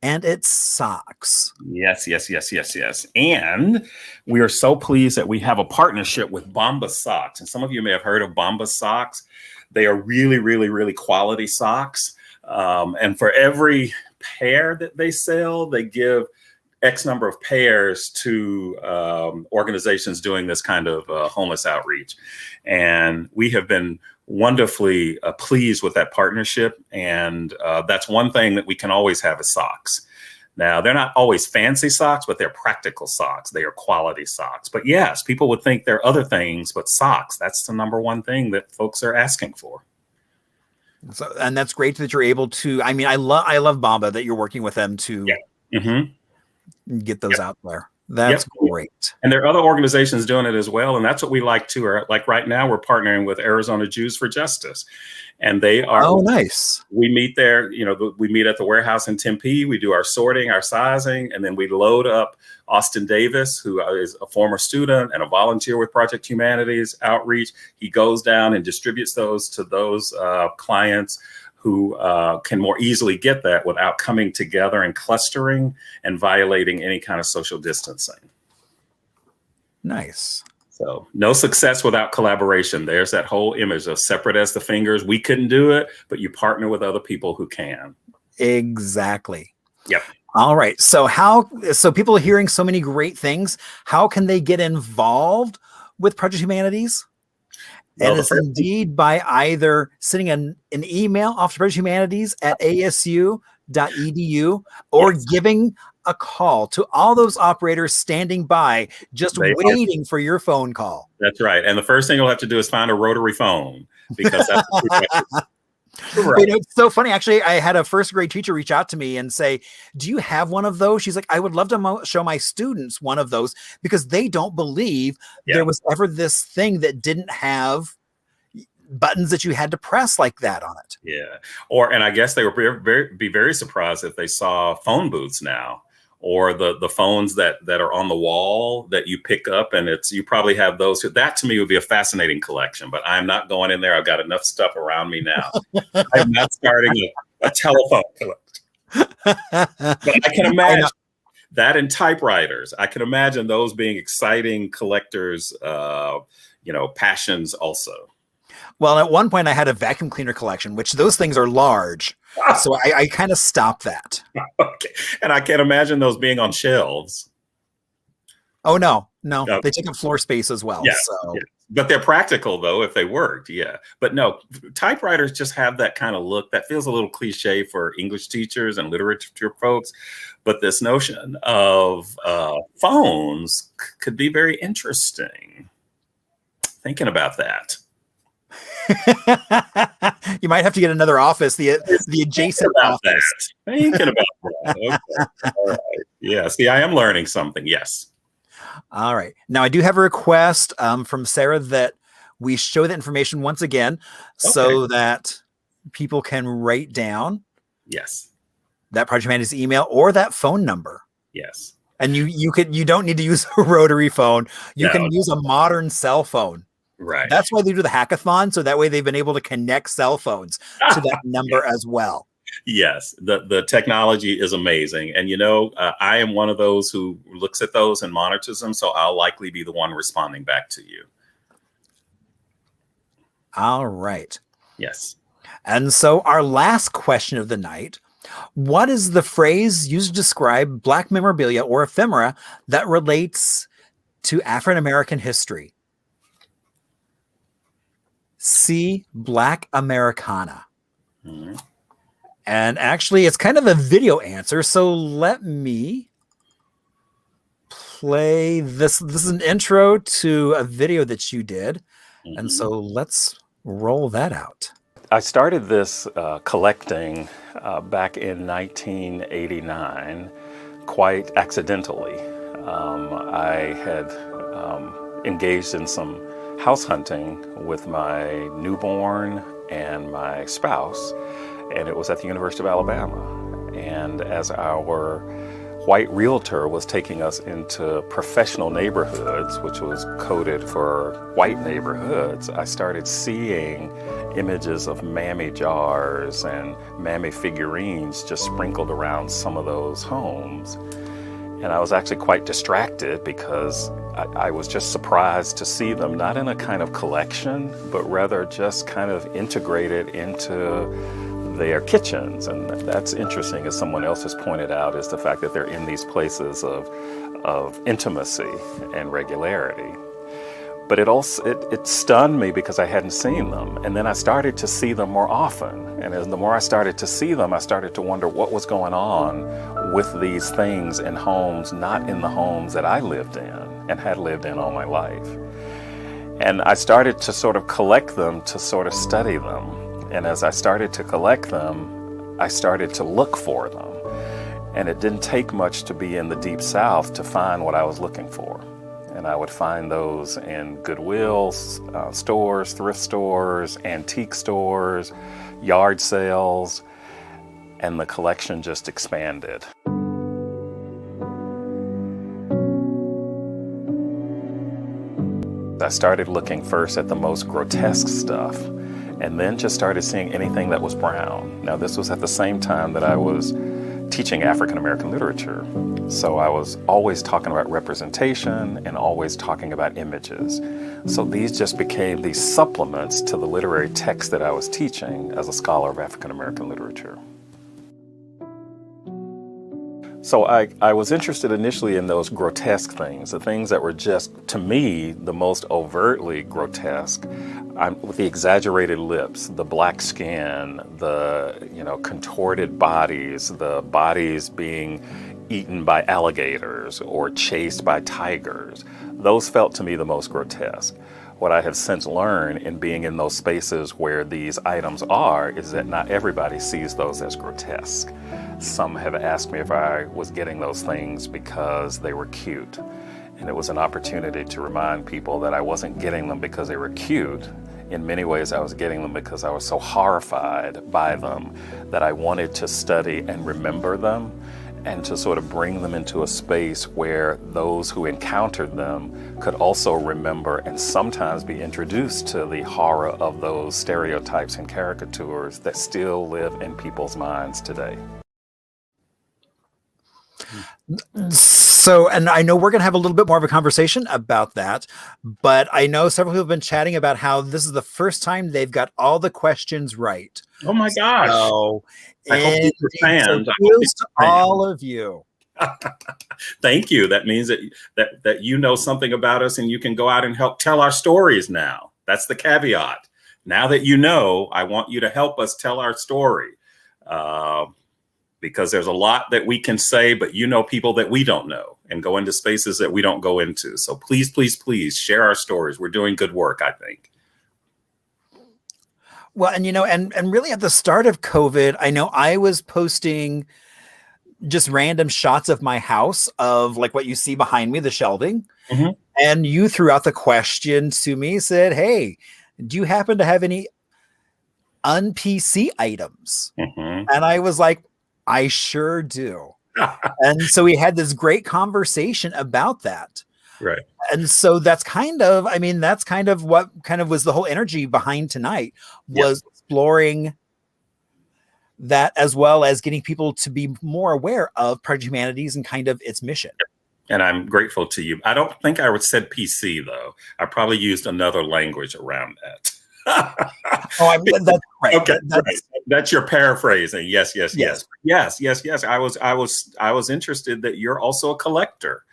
Speaker 3: And it's socks.
Speaker 4: Yes. And we are so pleased that we have a partnership with Bombas Socks. And some of you may have heard of Bombas Socks. They are really, really, really quality socks. And for every pair that they sell, they give X number of pairs to organizations doing this kind of homeless outreach. And we have been wonderfully pleased with that partnership. And that's one thing that we can always have is socks. Now, they're not always fancy socks, but they're practical socks. They are quality socks. But yes, people would think there are other things, but socks, that's the number one thing that folks are asking for.
Speaker 3: So, and that's great that you're able to, I love Bomba that you're working with them to get those out there. That's
Speaker 4: Yep.
Speaker 3: great.
Speaker 4: And there are other organizations doing it as well. And that's what we like too. Like right now, we're partnering with Arizona Jews for Justice. And they are,
Speaker 3: Oh, nice.
Speaker 4: we meet there, we meet at the warehouse in Tempe. We do our sorting, our sizing, and then we load up Austin Davis, who is a former student and a volunteer with Project Humanities Outreach. He goes down and distributes those to those clients who can more easily get that without coming together and clustering and violating any kind of social distancing.
Speaker 3: Nice.
Speaker 4: So no success without collaboration. There's that whole image of separate as the fingers. We couldn't do it, but you partner with other people who can.
Speaker 3: Exactly.
Speaker 4: Yep.
Speaker 3: All right. So people are hearing so many great things. How can they get involved with Project Humanities?
Speaker 4: Well,
Speaker 3: And it's indeed by either sending an email off to Project Humanities at asu.edu or giving a call to all those operators standing by, just waiting for your phone call.
Speaker 4: That's right. And the first thing you'll have to do is find a rotary phone, because that's
Speaker 3: Right. It's so funny. Actually, I had a first grade teacher reach out to me and say, do you have one of those? She's like, I would love to show my students one of those, because they don't believe there was ever this thing that didn't have buttons that you had to press like that on it.
Speaker 4: Yeah. And I guess they would be very surprised if they saw phone booths now, or the phones that are on the wall that you pick up, and you probably have those. That to me would be a fascinating collection, but I'm not going in there. I've got enough stuff around me now. I'm not starting a telephone collection. But I can imagine that in typewriters. I can imagine those being exciting collectors, passions also.
Speaker 3: Well, at one point I had a vacuum cleaner collection, which those things are large. So I kind of stopped that.
Speaker 4: Okay. And I can't imagine those being on shelves.
Speaker 3: Oh, no. They take up floor space as well.
Speaker 4: Yeah,
Speaker 3: so.
Speaker 4: yeah. But they're practical, though, if they worked. Yeah. But no, typewriters just have that kind of look that feels a little cliche for English teachers and literature folks. But this notion of phones could be very interesting. Thinking about that.
Speaker 3: You might have to get another office, the adjacent office.
Speaker 4: Thinking about that. Okay. All right. Yeah. See, I am learning something. Yes.
Speaker 3: All right. Now I do have a request from Sarah that we show that information once again, so that people can write down.
Speaker 4: Yes.
Speaker 3: That Project Humanities email or that phone number.
Speaker 4: Yes.
Speaker 3: And you don't need to use a rotary phone. You can use a modern cell phone.
Speaker 4: Right.
Speaker 3: That's why they do the hackathon. So that way they've been able to connect cell phones to that number as well.
Speaker 4: Yes. The technology is amazing. And, I am one of those who looks at those and monitors them. So I'll likely be the one responding back to you. All
Speaker 3: right.
Speaker 4: Yes.
Speaker 3: And so our last question of the night: what is the phrase used to describe Black memorabilia or ephemera that relates to African-American history? C, Black Americana. Mm-hmm. And actually, it's kind of a video answer. So let me play this. This is an intro to a video that you did. Mm-hmm. And so let's roll that out.
Speaker 5: I started this collecting back in 1989, quite accidentally. I had engaged in some house hunting with my newborn and my spouse, and it was at the University of Alabama. And as our white realtor was taking us into professional neighborhoods, which was coded for white neighborhoods, I started seeing images of mammy jars and mammy figurines just sprinkled around some of those homes. And I was actually quite distracted because I was just surprised to see them, not in a kind of collection, but rather just kind of integrated into their kitchens. And that's interesting, as someone else has pointed out, is the fact that they're in these places of intimacy and regularity. But it stunned me because I hadn't seen them. And then I started to see them more often. And the more I started to see them, I started to wonder what was going on with these things in homes, not in the homes that I lived in and had lived in all my life. And I started to sort of collect them, to sort of study them. And as I started to collect them, I started to look for them. And it didn't take much to be in the Deep South to find what I was looking for. And I would find those in Goodwill stores, thrift stores, antique stores, yard sales, and the collection just expanded. I started looking first at the most grotesque stuff, and then just started seeing anything that was brown. Now, this was at the same time that I was teaching African American literature. So I was always talking about representation and always talking about images. So these just became these supplements to the literary text that I was teaching as a scholar of African American literature. So I was interested initially in those grotesque things, the things that were just, to me, the most overtly grotesque, with the exaggerated lips, the black skin, the contorted bodies, the bodies being eaten by alligators or chased by tigers. Those felt to me the most grotesque. What I have since learned in being in those spaces where these items are is that not everybody sees those as grotesque. Some have asked me if I was getting those things because they were cute. And it was an opportunity to remind people that I wasn't getting them because they were cute. In many ways, I was getting them because I was so horrified by them that I wanted to study and remember them, and to sort of bring them into a space where those who encountered them could also remember and sometimes be introduced to the horror of those stereotypes and caricatures that still live in people's minds today.
Speaker 3: So, and I know we're going to have a little bit more of a conversation about that, but I know several people have been chatting about how this is the first time they've got all the questions right.
Speaker 4: Oh my gosh.
Speaker 3: So,
Speaker 4: I hope these are fans.
Speaker 3: Kudos to all of you.
Speaker 4: Thank you. That means that you know something about us and you can go out and help tell our stories now. That's the caveat. Now that you know, I want you to help us tell our story. Because there's a lot that we can say, but you know people that we don't know and go into spaces that we don't go into. So please, please, please share our stories. We're doing good work, I think.
Speaker 3: Well, and and really at the start of COVID, I know I was posting just random shots of my house of like what you see behind me, the shelving. Mm-hmm. And you threw out the question to me, said, "Hey, do you happen to have any un-PC items?" Mm-hmm. And I was like, I sure do. And so we had this great conversation about that.
Speaker 4: Right.
Speaker 3: And so that's kind of what kind of was the whole energy behind tonight, was exploring that, as well as getting people to be more aware of Project Humanities and kind of its mission.
Speaker 4: And I'm grateful to you. I don't think I would said PC though. I probably used another language around that.
Speaker 3: That's right.
Speaker 4: Okay, right. That's your paraphrasing. Yes. I was interested that you're also a collector.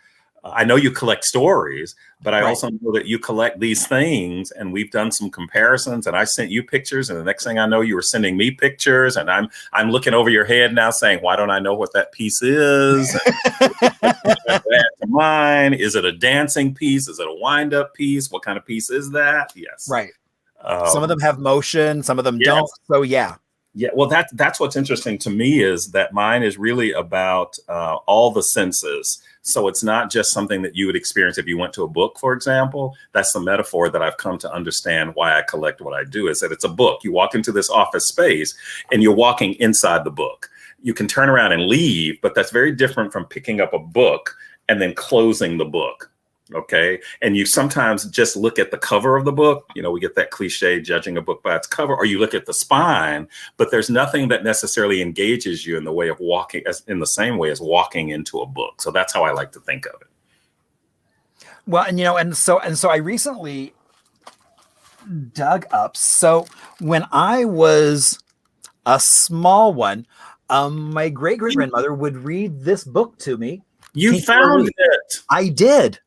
Speaker 4: I know you collect stories, but I also know that you collect these things, and we've done some comparisons, and I sent you pictures, and the next thing I know, you were sending me pictures, and I'm looking over your head now saying, why don't I know what that piece is? Add to mine. Is it a dancing piece? Is it a wind-up piece? What kind of piece is that? Yes.
Speaker 3: Right. Some of them have motion, some of them don't. So yeah.
Speaker 4: Well, that's what's interesting to me, is that mine is really about all the senses. So it's not just something that you would experience if you went to a book, for example. That's the metaphor that I've come to understand why I collect what I do, is that it's a book. You walk into this office space and you're walking inside the book. You can turn around and leave, but that's very different from picking up a book and then closing the book. Okay. And you sometimes just look at the cover of the book. We get that cliche, judging a book by its cover, or you look at the spine, but there's nothing that necessarily engages you in the way of walking, in the same way as walking into a book. So that's how I like to think of it.
Speaker 3: Well, and so I recently dug up. So when I was a small one, my great-great-grandmother would read this book to me.
Speaker 4: You found it.
Speaker 3: I did.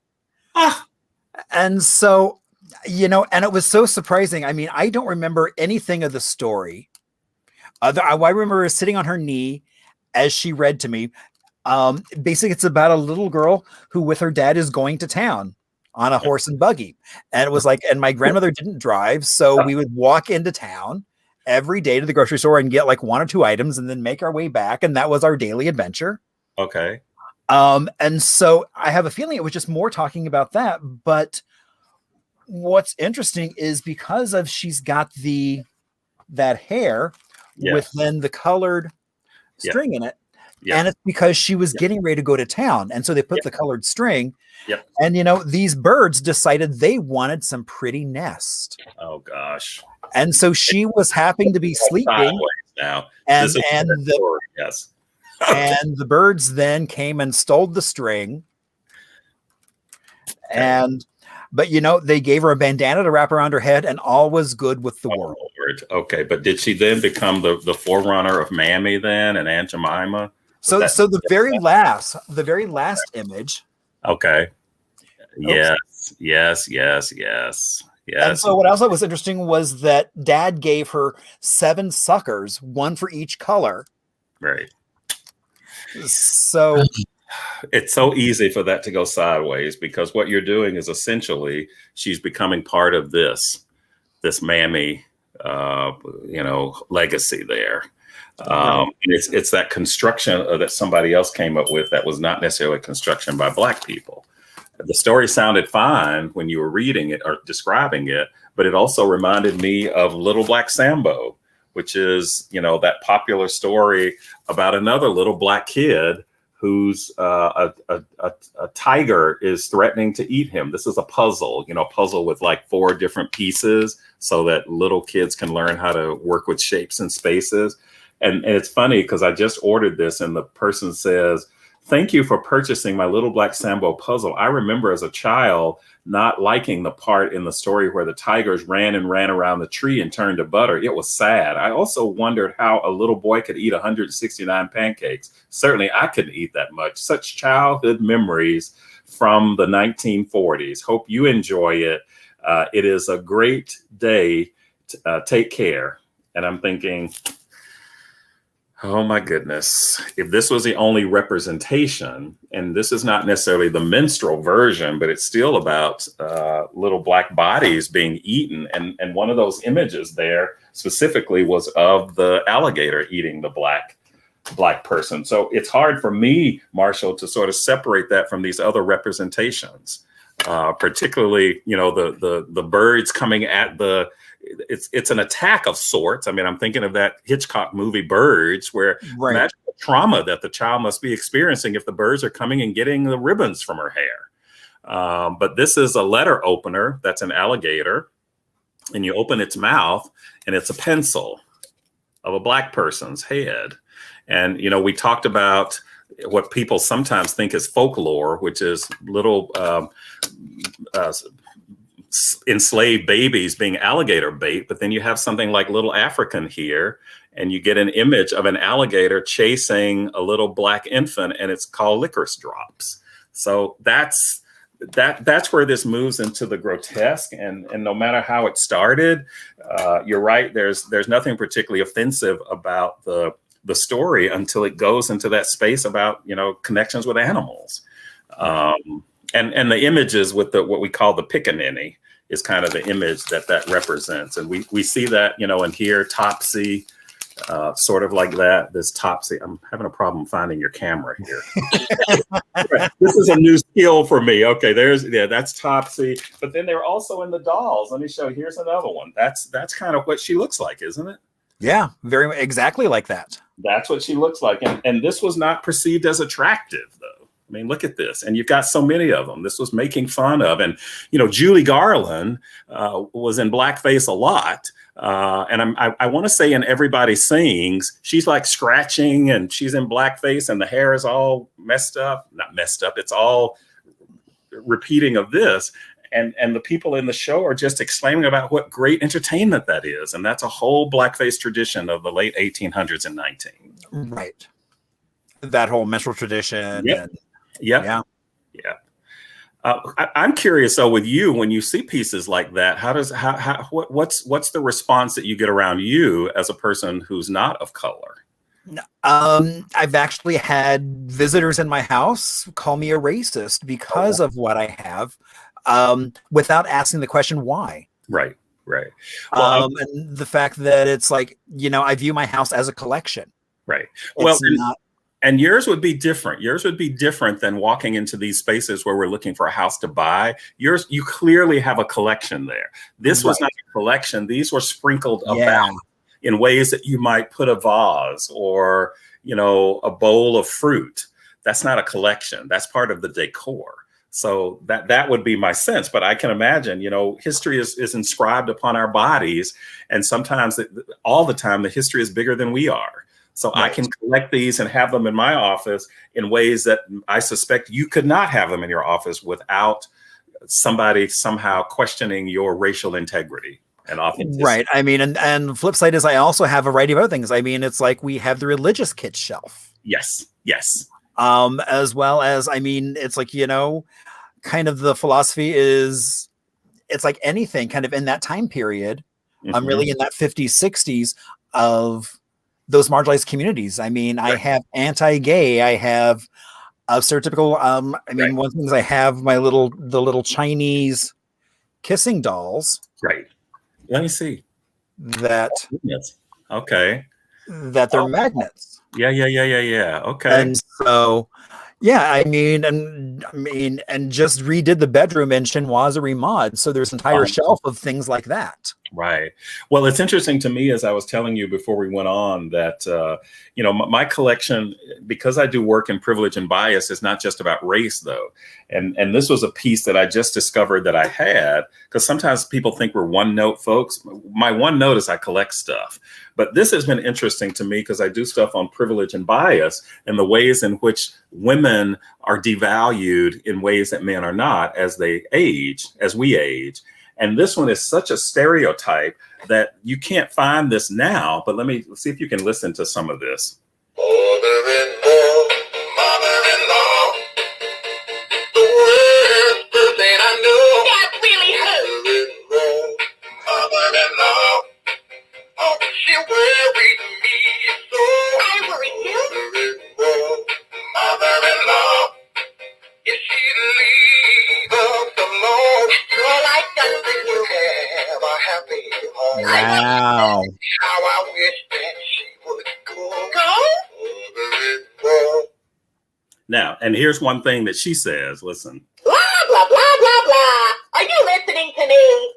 Speaker 3: And so, and it was so surprising. I mean, I don't remember anything of the story. I remember her sitting on her knee as she read to me. Basically, it's about a little girl who with her dad is going to town on a horse and buggy. And it was like, and my grandmother didn't drive. So we would walk into town every day to the grocery store and get like one or two items and then make our way back. And that was our daily adventure.
Speaker 4: Okay.
Speaker 3: And so I have a feeling it was just more talking about that. But what's interesting is because of she's got that hair with then the colored string in it. And it's because she was getting ready to go to town. And so they put the colored string. And, these birds decided they wanted some pretty nest.
Speaker 4: Oh, gosh.
Speaker 3: And so she was happening to be sleeping.
Speaker 4: Now.
Speaker 3: And and the birds then came and stole the string. But they gave her a bandana to wrap around her head, and all was good with the world.
Speaker 4: Okay, but did she then become the forerunner of Mammy then and Aunt Jemima?
Speaker 3: So the very last image.
Speaker 4: Okay. Yes.
Speaker 3: And so what else was interesting was that Dad gave her 7 suckers, 1 for each color.
Speaker 4: Right.
Speaker 3: So
Speaker 4: it's so easy for that to go sideways, because what you're doing is essentially she's becoming part of this Mammy, legacy there. It's that construction that somebody else came up with that was not necessarily construction by Black people. The story sounded fine when you were reading it or describing it, but it also reminded me of Little Black Sambo, which is, that popular story about another little Black kid who's a tiger is threatening to eat him. This is a puzzle, puzzle with like 4 different pieces so that little kids can learn how to work with shapes and spaces. And it's funny because I just ordered this and the person says, "Thank you for purchasing my Little Black Sambo puzzle. I remember as a child not liking the part in the story where the tigers ran around the tree and turned to butter. It was sad. I also wondered how a little boy could eat 169 pancakes. Certainly I couldn't eat that much. Such childhood memories from the 1940s. Hope you enjoy it. It is a great day. Take care." And I'm thinking, oh my goodness, if this was the only representation, and this is not necessarily the minstrel version, but it's still about little Black bodies being eaten. And one of those images there specifically was of the alligator eating the Black person. So it's hard for me, Marshall, to sort of separate that from these other representations, particularly, the birds coming at it's an attack of sorts. I mean, I'm thinking of that Hitchcock movie Birds, where imagine the trauma that the child must be experiencing if the birds are coming and getting the ribbons from her hair. But this is a letter opener that's an alligator, and you open its mouth and it's a pencil of a Black person's head. And, we talked about what people sometimes think is folklore, which is little enslaved babies being alligator bait, but then you have something like Little African here, and you get an image of an alligator chasing a little Black infant, and it's called licorice drops. So that's where this moves into the grotesque, and no matter how it started, you're right. There's nothing particularly offensive about the story until it goes into that space about connections with animals. And the images with what we call the pickaninny is kind of the image that represents. And we see that, and here Topsy, sort of like that, this Topsy. I'm having a problem finding your camera here. This is a new skill for me. Okay, that's Topsy. But then they're also in the dolls. Let me show you. Here's another one. That's kind of what she looks like, isn't it?
Speaker 3: Yeah, very exactly like that.
Speaker 4: That's what she looks like. And this was not perceived as attractive, though. I mean, look at this. And you've got so many of them. This was making fun of. And, Julie Garland was in blackface a lot. And I want to say in Everybody Sings, she's like scratching and she's in blackface and the hair is all messed up. Not messed up. It's all repeating of this. And the people in the show are just exclaiming about what great entertainment that is. And that's a whole blackface tradition of the late 1800s and 19.
Speaker 3: Right. That whole menstrual tradition.
Speaker 4: Yep.
Speaker 3: And,
Speaker 4: yeah. I'm curious though, with you, when you see pieces like that, what's the response that you get around you as a person who's not of color?
Speaker 3: I've actually had visitors in my house call me a racist because of what I have, without asking the question why.
Speaker 4: Right. Well,
Speaker 3: and the fact that it's like, I view my house as a collection.
Speaker 4: Right.
Speaker 3: It's
Speaker 4: And yours would be different. Yours would be different than walking into these spaces where we're looking for a house to buy. Yours, you clearly have a collection there. This was not a collection. These were sprinkled about in ways that you might put a vase or, a bowl of fruit. That's not a collection. That's part of the decor. So that would be my sense. But I can imagine, history is inscribed upon our bodies. And sometimes, all the time, the history is bigger than we are. So I can collect these and have them in my office in ways that I suspect you could not have them in your office without somebody somehow questioning your racial integrity and authenticity.
Speaker 3: Right. I mean, and the flip side is I also have a variety of other things. I mean, it's like we have the religious kit shelf.
Speaker 4: Yes.
Speaker 3: As well as, I mean, it's like, kind of the philosophy is it's like anything kind of in that time period. I'm really in that 50s, 60s of those marginalized communities. I mean, I have anti-gay, I have a stereotypical, one thing is I have the little Chinese kissing dolls.
Speaker 4: Right. Let me see.
Speaker 3: That.
Speaker 4: Okay.
Speaker 3: That they're magnets.
Speaker 4: Yeah. Okay.
Speaker 3: And so, and just redid the bedroom in chinoiserie mod. So there's an entire shelf of things like that.
Speaker 4: Right. Well, it's interesting to me, as I was telling you before we went on, that, my collection, because I do work in privilege and bias, is not just about race, though. And this was a piece that I just discovered that I had, because sometimes people think we're one note folks. My one note is I collect stuff. But this has been interesting to me because I do stuff on privilege and bias and the ways in which women are devalued in ways that men are not as we age. And this one is such a stereotype that you can't find this now. But let's see if you can listen to some of this.
Speaker 6: Mother-in-law, mother-in-law, the worst person I know. That really hurts. Mother-in-law, oh, she worried me so. I worried you. Mother-in-law, if she leave us alone, girl, I got to have a happy home.
Speaker 3: Wow.
Speaker 6: How I wish that she would go.
Speaker 4: Now, and here's one thing that she says, listen.
Speaker 6: Blah, blah, blah, blah, blah. Are you listening to me?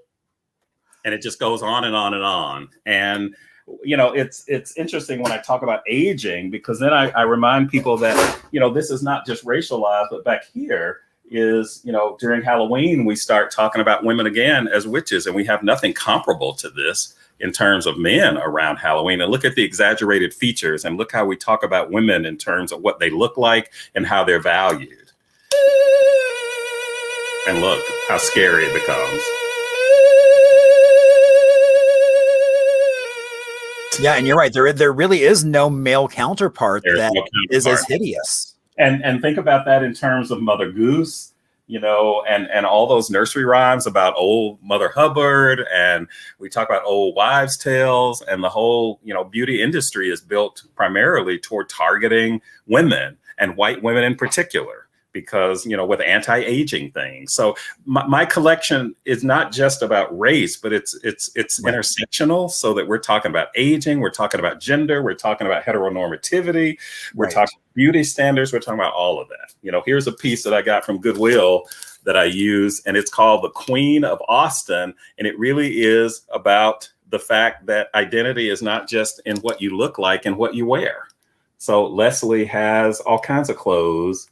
Speaker 4: And it just goes on and on and on. And, it's interesting when I talk about aging, because then I remind people that, this is not just racialized, but back here is, during Halloween, we start talking about women again as witches, and we have nothing comparable to this in terms of men around Halloween. And look at the exaggerated features and look how we talk about women in terms of what they look like and how they're valued. And look how scary it becomes.
Speaker 3: Yeah, and you're right. There really is no male counterpart is as hideous.
Speaker 4: And think about that in terms of Mother Goose, and all those nursery rhymes about old Mother Hubbard, and we talk about old wives' tales, and the whole, beauty industry is built primarily toward targeting women and white women in particular, because, with anti-aging things. So my collection is not just about race, but it's intersectional, so that we're talking about aging, we're talking about gender, we're talking about heteronormativity, we're talking beauty standards, we're talking about all of that. Here's a piece that I got from Goodwill that I use, and it's called The Queen of Austin. And it really is about the fact that identity is not just in what you look like and what you wear. So Leslie has all kinds of clothes.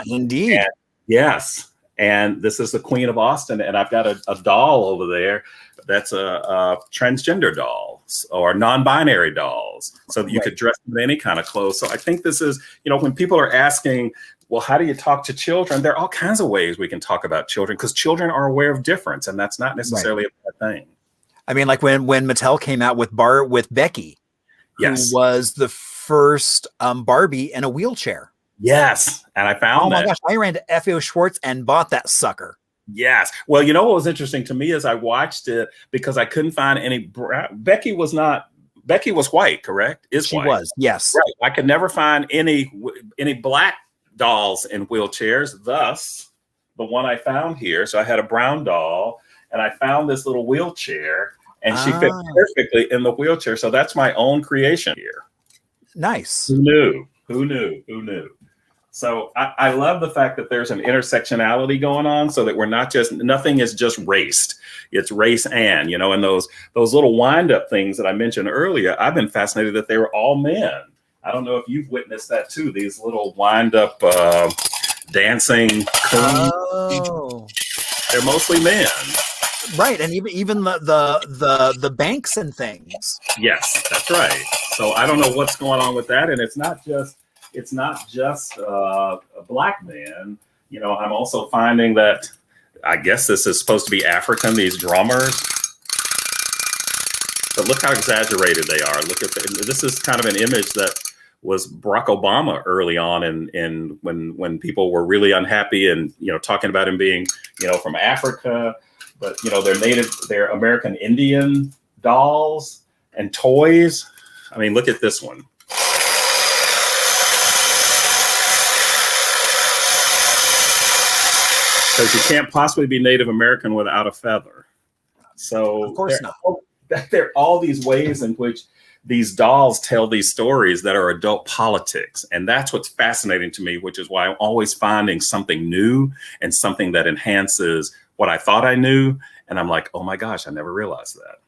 Speaker 3: Indeed.
Speaker 4: And, yes. And this is the Queen of Austin. And I've got a doll over there that's a transgender doll or non-binary dolls, so that you could dress them in any kind of clothes. So I think this is, when people are asking, well, how do you talk to children? There are all kinds of ways we can talk about children, because children are aware of difference, and that's not necessarily a bad thing.
Speaker 3: I mean, like when Mattel came out with Becky, who was the first Barbie in a wheelchair.
Speaker 4: Yes. And I found that.
Speaker 3: Oh my gosh. I ran to FAO Schwartz and bought that sucker.
Speaker 4: Yes. Well, what was interesting to me is I watched it because I couldn't find any. Becky was white, correct?
Speaker 3: She was. Yes.
Speaker 4: Right. I could never find any black dolls in wheelchairs. Thus, the one I found here. So I had a brown doll and I found this little wheelchair, and she fit perfectly in the wheelchair. So that's my own creation here.
Speaker 3: Nice.
Speaker 4: Who Who knew? Who knew? So I love the fact that there's an intersectionality going on, so that we're not just, nothing is just raced. It's race and, and those little wind-up things that I mentioned earlier, I've been fascinated that they were all men. I don't know if you've witnessed that too, these little wind-up dancing coons.
Speaker 3: Oh.
Speaker 4: They're mostly men.
Speaker 3: Right, and even the banks and things.
Speaker 4: Yes, that's right. So I don't know what's going on with that, and it's not just a black man. I'm also finding that, I guess this is supposed to be African, these drummers. But look how exaggerated they are. Look at this is kind of an image that was Barack Obama early on in when people were really unhappy and talking about him being from Africa, but they're American Indian dolls and toys. I mean, look at this one. Because you can't possibly be Native American without a feather. So
Speaker 3: of course not.
Speaker 4: There are all these ways in which these dolls tell these stories that are adult politics. And that's what's fascinating to me, which is why I'm always finding something new and something that enhances what I thought I knew. And I'm like, oh my gosh, I never realized that.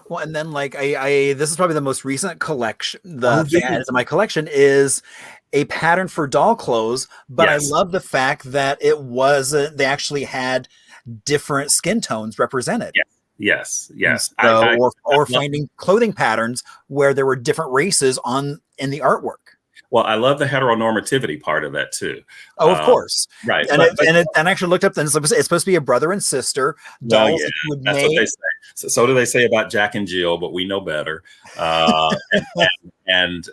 Speaker 3: Well, and then like this is probably the most recent collection. The thing that is in my collection is a pattern for doll clothes, but yes. I love the fact that they actually had different skin tones represented.
Speaker 4: Yes.
Speaker 3: So, or finding clothing patterns where there were different races in the artwork.
Speaker 4: Well, I love the heteronormativity part of that too.
Speaker 3: Oh, of course,
Speaker 4: right.
Speaker 3: And I actually looked up, and it's supposed to be a brother and sister.
Speaker 4: Well, yeah, that's what they say. So do they say about Jack and Jill, but we know better. And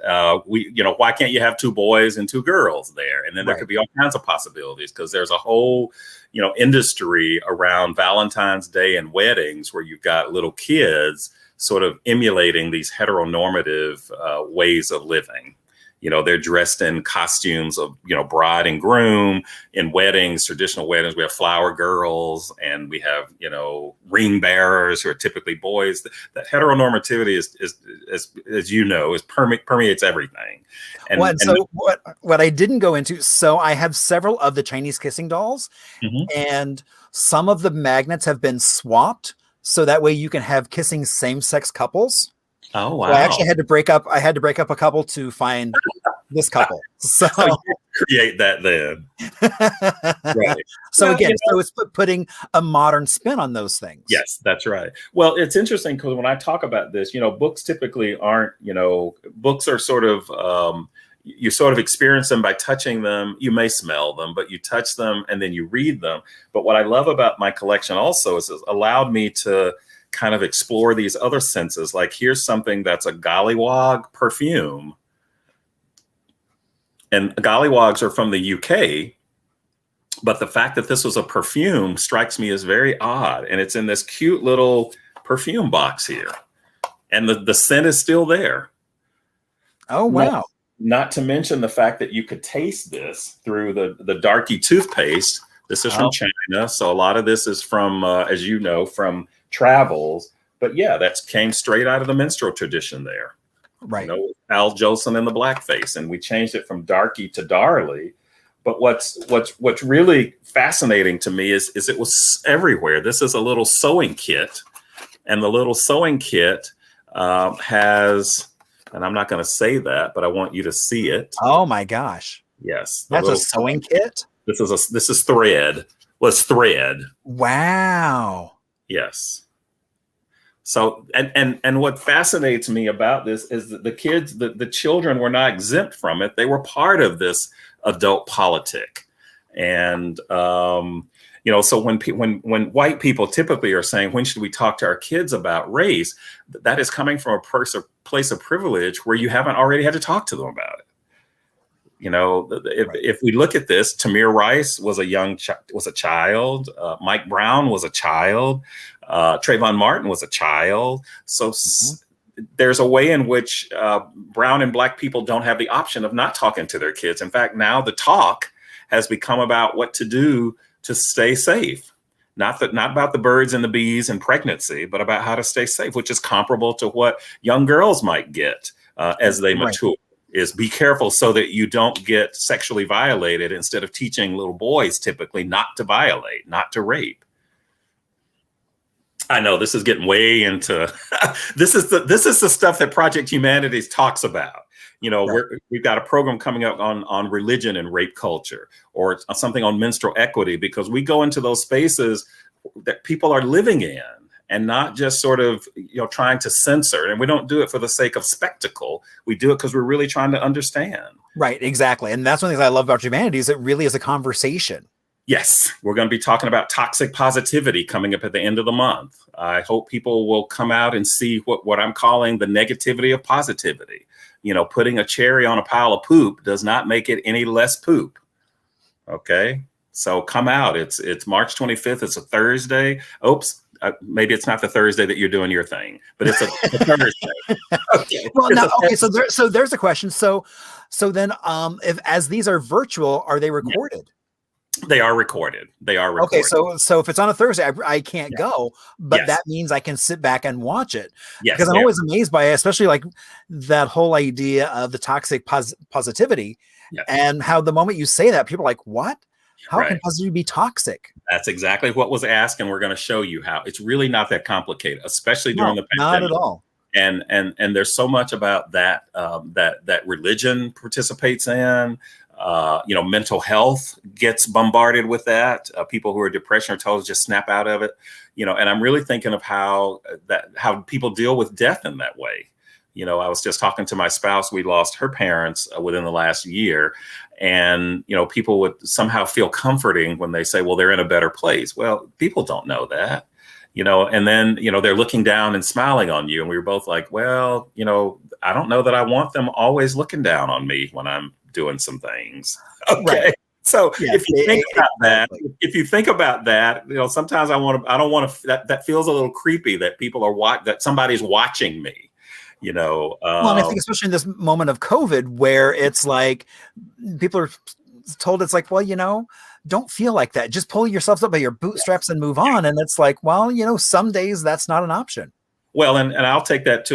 Speaker 4: we, why can't you have two boys and two girls there? And then there could be all kinds of possibilities, because there's a whole, industry around Valentine's Day and weddings where you've got little kids sort of emulating these heteronormative ways of living. They're dressed in costumes of, bride and groom. In weddings, traditional weddings, we have flower girls and we have, ring bearers who are typically boys. That heteronormativity permeates everything. What
Speaker 3: I didn't go into, so I have several of the Chinese kissing dolls, and some of the magnets have been swapped so that way you can have kissing same-sex couples.
Speaker 4: Oh wow!
Speaker 3: So I actually had to break up a couple to find this couple. So
Speaker 4: create that then. Right.
Speaker 3: So so it's putting a modern spin on those things.
Speaker 4: Yes, that's right. Well, it's interesting because when I talk about this, books typically aren't. Books are sort of you sort of experience them by touching them. You may smell them, but you touch them and then you read them. But what I love about my collection also is it's allowed me to kind of explore these other senses. Like here's something that's a gollywog perfume. And gollywogs are from the UK, but the fact that this was a perfume strikes me as very odd. And it's in this cute little perfume box here. And the scent is still there.
Speaker 3: Oh, wow.
Speaker 4: Not to mention the fact that you could taste this through the Darky toothpaste. This is from China. So a lot of this is from, as you know, from travels. But yeah, that came straight out of the minstrel tradition there.
Speaker 3: Right.
Speaker 4: Al Jolson and the blackface. And we changed it from Darky to Darley. But what's really fascinating to me is it was everywhere. This is a little sewing kit. And the little sewing kit has, and I'm not going to say that, but I want you to see it.
Speaker 3: Oh my gosh.
Speaker 4: Yes.
Speaker 3: That's a sewing kit?
Speaker 4: This is thread. Well, it's thread.
Speaker 3: Wow.
Speaker 4: Yes. So, and what fascinates me about this is that the children were not exempt from it. They were part of this adult politic. And, so when white people typically are saying, when should we talk to our kids about race? That is coming from a place of privilege where you haven't already had to talk to them about it. If we look at this, Tamir Rice was a child. Mike Brown was a child. Trayvon Martin was a child. So there's a way in which brown and black people don't have the option of not talking to their kids. In fact, now the talk has become about what to do to stay safe. Not about the birds and the bees and pregnancy, but about how to stay safe, which is comparable to what young girls might get as they mature. is be careful so that you don't get sexually violated, instead of teaching little boys typically not to violate, not to rape. I know this is getting way into this is the stuff that Project Humanities talks about. You know,
Speaker 3: Right.
Speaker 4: we've got a program coming up on religion and rape culture, or something on menstrual equity, because we go into those spaces that people are living in, and not just sort of, trying to censor. And we don't do it for the sake of spectacle. We do it because we're really trying to understand.
Speaker 3: Right, exactly. And that's one of the things I love about humanities. It really is a conversation.
Speaker 4: Yes, we're going to be talking about toxic positivity coming up at the end of the month. I hope people will come out and see what I'm calling the negativity of positivity. Putting a cherry on a pile of poop does not make it any less poop. Okay, so come out. It's March 25th. It's a Thursday. Oops. Maybe it's not the Thursday that you're doing your thing, but it's a Thursday. Okay.
Speaker 3: Well, no, okay. So there's a question. So then, if as these are virtual, are they recorded?
Speaker 4: They are recorded. They are recorded.
Speaker 3: Okay, so if it's on a Thursday, I can't go, but
Speaker 4: Yes.
Speaker 3: that means I can sit back and watch it.
Speaker 4: Yes,
Speaker 3: Because I'm always amazed by it, especially like that whole idea of the toxic positivity,
Speaker 4: Yes.
Speaker 3: and how the moment you say that, people are like, "What? How can
Speaker 4: Right.
Speaker 3: positivity be toxic?"
Speaker 4: That's exactly what was asked, and we're going to show you how. It's really not that complicated, especially during the
Speaker 3: Not
Speaker 4: pandemic.
Speaker 3: at all.
Speaker 4: And there's so much about that that religion participates in. Mental health gets bombarded with that. People who are depression are told to just snap out of it. And I'm really thinking of how people deal with death in that way. I was just talking to my spouse. We lost her parents within the last year. And, people would somehow feel comforting when they say, well, they're in a better place. Well, people don't know that, and then, they're looking down and smiling on you. And we were both like, well, I don't know that I want them always looking down on me when I'm doing some things. Okay.
Speaker 3: Right.
Speaker 4: So
Speaker 3: Yeah,
Speaker 4: if you think about that, sometimes I don't want to, that feels a little creepy that people are that somebody's watching me,
Speaker 3: Well, and I think especially in this moment of COVID, where it's like people are told, it's like, well, don't feel like that. Just pull yourselves up by your bootstraps and move on. And it's like, well, some days that's not an option.
Speaker 4: Well, and I'll take that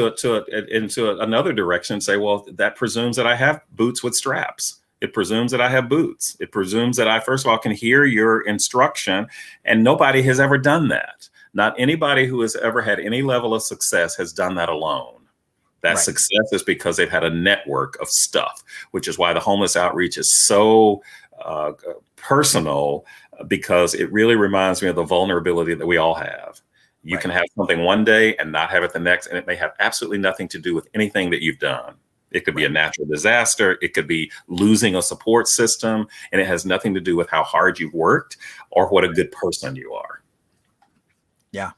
Speaker 4: into another direction and say, well, that presumes that I have boots with straps. It presumes that I have boots. It presumes that I, first of all, can hear your instruction, and nobody has ever done that. Not anybody who has ever had any level of success has done that alone. That
Speaker 3: Right.
Speaker 4: success is because they've had a network of stuff, which is why the homeless outreach is so personal, because it really reminds me of the vulnerability that we all have. You
Speaker 3: Right.
Speaker 4: can have something one day and not have it the next, and it may have absolutely nothing to do with anything that you've done. It could be a natural disaster. It could be losing a support system, and it has nothing to do with how hard you've worked or what a good person you are.
Speaker 3: Yeah.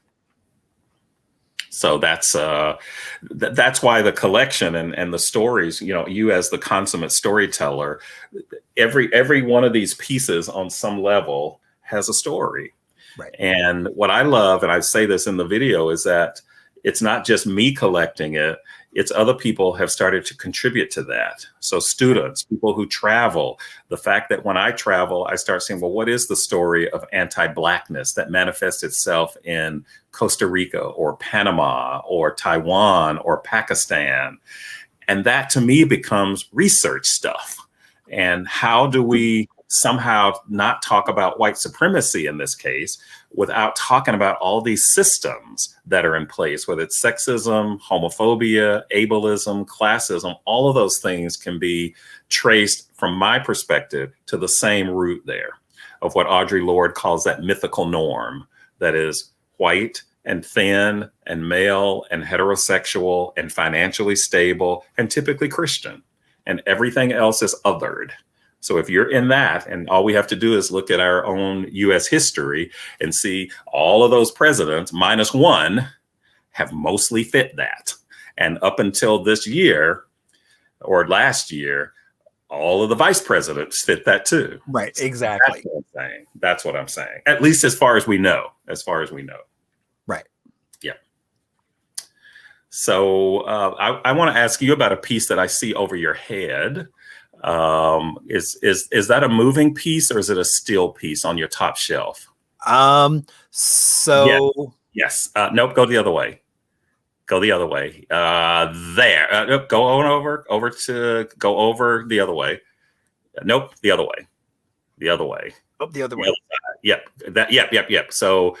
Speaker 4: So that's why the collection and the stories, you as the consummate storyteller, every one of these pieces on some level has a story.
Speaker 3: Right.
Speaker 4: And what I love, and I say this in the video, is that it's not just me collecting it, it's other people have started to contribute to that. So students, people who travel, the fact that when I travel, I start saying, well, what is the story of anti-Blackness that manifests itself in Costa Rica or Panama or Taiwan or Pakistan? And that to me becomes research stuff. And how do we somehow not talk about white supremacy in this case without talking about all these systems that are in place, whether it's sexism, homophobia, ableism, classism, all of those things can be traced from my perspective to the same root there of what Audre Lorde calls that mythical norm, that is white and thin and male and heterosexual and financially stable and typically Christian, and everything else is othered. So if you're in that, and all we have to do is look at our own US history and see all of those presidents, minus one, have mostly fit that. And up until this year or last year, all of the vice presidents fit that too.
Speaker 3: Right. Exactly.
Speaker 4: That's what I'm saying. At least as far as we know.
Speaker 3: Right.
Speaker 4: Yeah. So I want to ask you about a piece that I see over your head. Is that a moving piece or is it a still piece on your top shelf?
Speaker 3: So
Speaker 4: Yes. Nope. Go the other way. Go the other way. There. Go on go over the other way. Nope, the other way. The other way.
Speaker 3: Oh, the other way.
Speaker 4: Yep. Yep. So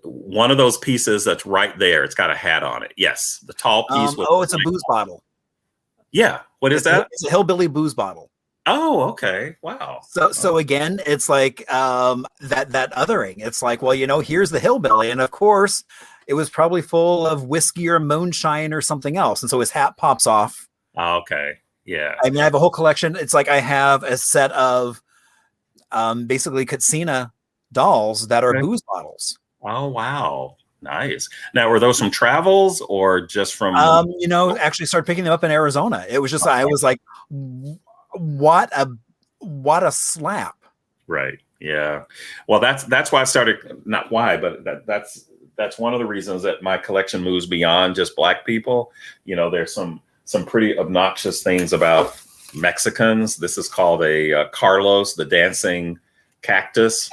Speaker 4: one of those pieces that's right there, it's got a hat on it. Yes. The tall piece.
Speaker 3: It's a booze bottle.
Speaker 4: Yeah. What is that?
Speaker 3: It's a hillbilly booze bottle.
Speaker 4: Oh, okay. Wow.
Speaker 3: So again, it's like that othering. It's like, well, here's the hillbilly. And of course, it was probably full of whiskey or moonshine or something else. And so his hat pops off.
Speaker 4: Okay. Yeah.
Speaker 3: I mean, I have a whole collection. It's like I have a set of basically Katsina dolls that are booze bottles.
Speaker 4: Oh, wow. Nice. Now, were those from travels or just from?
Speaker 3: Actually started picking them up in Arizona. It was just, I was like, what a slap.
Speaker 4: Right. Yeah. Well, that's why I started, not why, but that's one of the reasons that my collection moves beyond just Black people. There's some pretty obnoxious things about Mexicans. This is called a Carlos, the dancing cactus.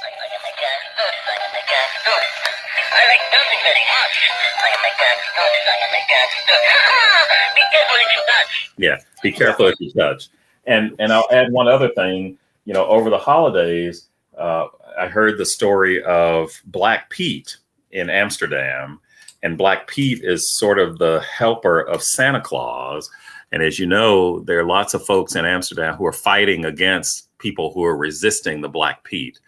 Speaker 4: Yeah, be careful if you touch. And I'll add one other thing. Over the holidays, I heard the story of Black Pete in Amsterdam, and Black Pete is sort of the helper of Santa Claus. And as you know, there are lots of folks in Amsterdam who are fighting against people who are resisting the Black Pete.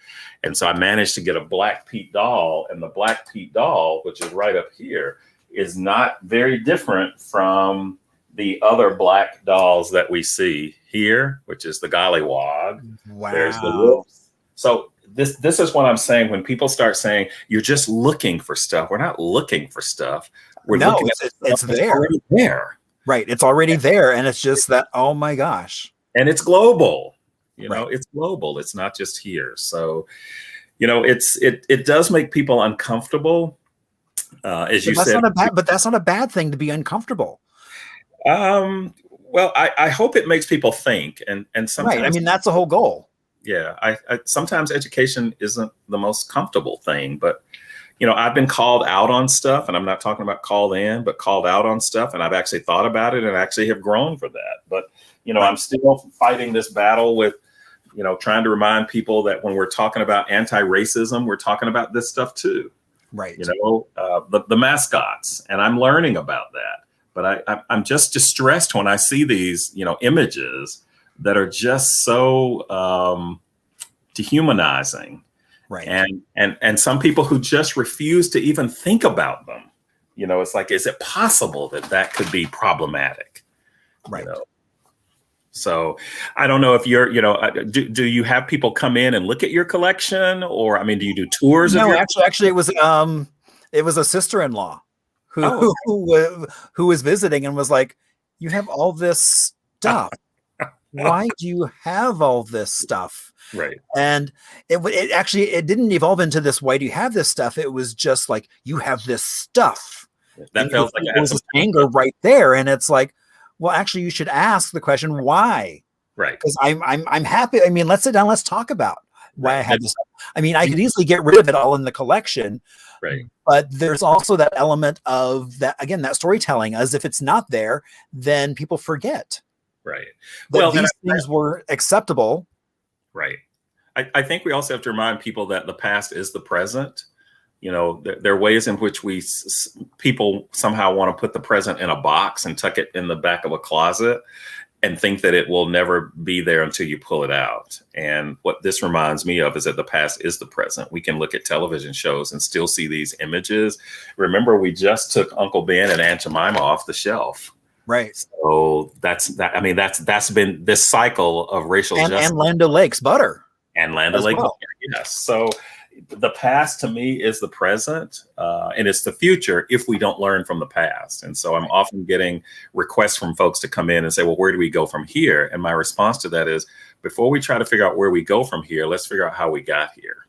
Speaker 4: And so I managed to get a Black Pete doll, and the Black Pete doll, which is right up here, is not very different from the other Black dolls that we see here, which is the gollywog.
Speaker 3: Wow.
Speaker 4: There's the wolves. So this is what I'm saying when people start saying you're just looking for stuff. We're not looking for stuff. We're looking at
Speaker 3: it's there.
Speaker 4: Already there.
Speaker 3: Right. It's already there. And it's just that, oh my gosh.
Speaker 4: And it's global. It's global. It's not just here. So, it does make people uncomfortable. As you said,
Speaker 3: but that's not a bad thing to be uncomfortable.
Speaker 4: Well, I hope it makes people think, and sometimes,
Speaker 3: right. I mean, that's the whole goal.
Speaker 4: Yeah. I sometimes education isn't the most comfortable thing, but I've been called out on stuff, and I'm not talking about called in, but called out on stuff. And I've actually thought about it and actually have grown for that. But, I'm still fighting this battle with, trying to remind people that when we're talking about anti-racism, we're talking about this stuff too.
Speaker 3: Right.
Speaker 4: The mascots, and I'm learning about that. But I'm just distressed when I see these, images that are just so dehumanizing.
Speaker 3: Right.
Speaker 4: And some people who just refuse to even think about them. It's like, is it possible that could be problematic?
Speaker 3: Right.
Speaker 4: So I don't know if you're, do you have people come in and look at your collection, or, do you do tours?
Speaker 3: No, actually it was a sister-in-law who was visiting and was like, you have all this stuff. Why do you have all this stuff?
Speaker 4: Right.
Speaker 3: And it didn't evolve into this, why do you have this stuff? It was just like, you have this stuff.
Speaker 4: That felt like
Speaker 3: it was this anger right there. And it's like, well, actually you should ask the question, why?
Speaker 4: Right.
Speaker 3: Because I'm happy. Let's sit down, let's talk about why I have this stuff. I could easily get rid of it all in the collection.
Speaker 4: Right.
Speaker 3: But there's also that element of that, again, that storytelling, as if it's not there, then people forget.
Speaker 4: Right.
Speaker 3: Well, these things were acceptable.
Speaker 4: Right. I think we also have to remind people that the past is the present. There are ways in which people somehow want to put the present in a box and tuck it in the back of a closet and think that it will never be there until you pull it out. And what this reminds me of is that the past is the present. We can look at television shows and still see these images. Remember, we just took Uncle Ben and Aunt Jemima off the shelf.
Speaker 3: Right.
Speaker 4: So that's been this cycle of racial justice.
Speaker 3: And Land O'Lakes butter.
Speaker 4: And Land O'Lakes butter, yes. So the past to me is the present, and it's the future if we don't learn from the past. And so I'm often getting requests from folks to come in and say, well, where do we go from here? And my response to that is, before we try to figure out where we go from here, let's figure out how we got here.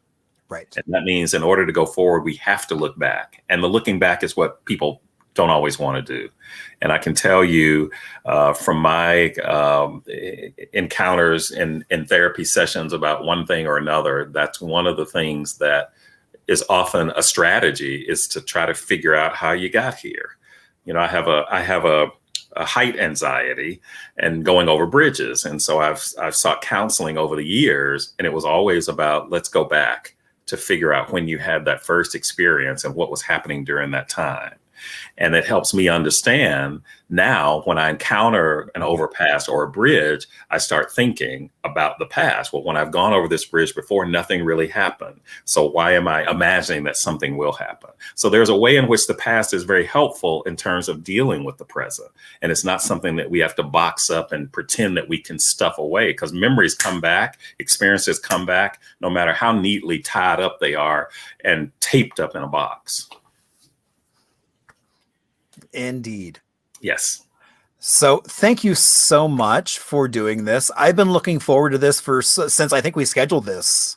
Speaker 3: Right.
Speaker 4: And that means in order to go forward, we have to look back. And the looking back is what people don't always want to do. And I can tell you from my encounters in therapy sessions about one thing or another, that's one of the things that is often a strategy, is to try to figure out how you got here. I have a height anxiety and going over bridges. And so I've sought counseling over the years, and it was always about, let's go back to figure out when you had that first experience and what was happening during that time. And it helps me understand now when I encounter an overpass or a bridge, I start thinking about the past. Well, when I've gone over this bridge before, nothing really happened. So why am I imagining that something will happen? So there's a way in which the past is very helpful in terms of dealing with the present. And it's not something that we have to box up and pretend that we can stuff away, because memories come back, experiences come back, no matter how neatly tied up they are and taped up in a box.
Speaker 3: Indeed.
Speaker 4: Yes.
Speaker 3: So thank you so much for doing this. I've been looking forward to this since I think we scheduled this.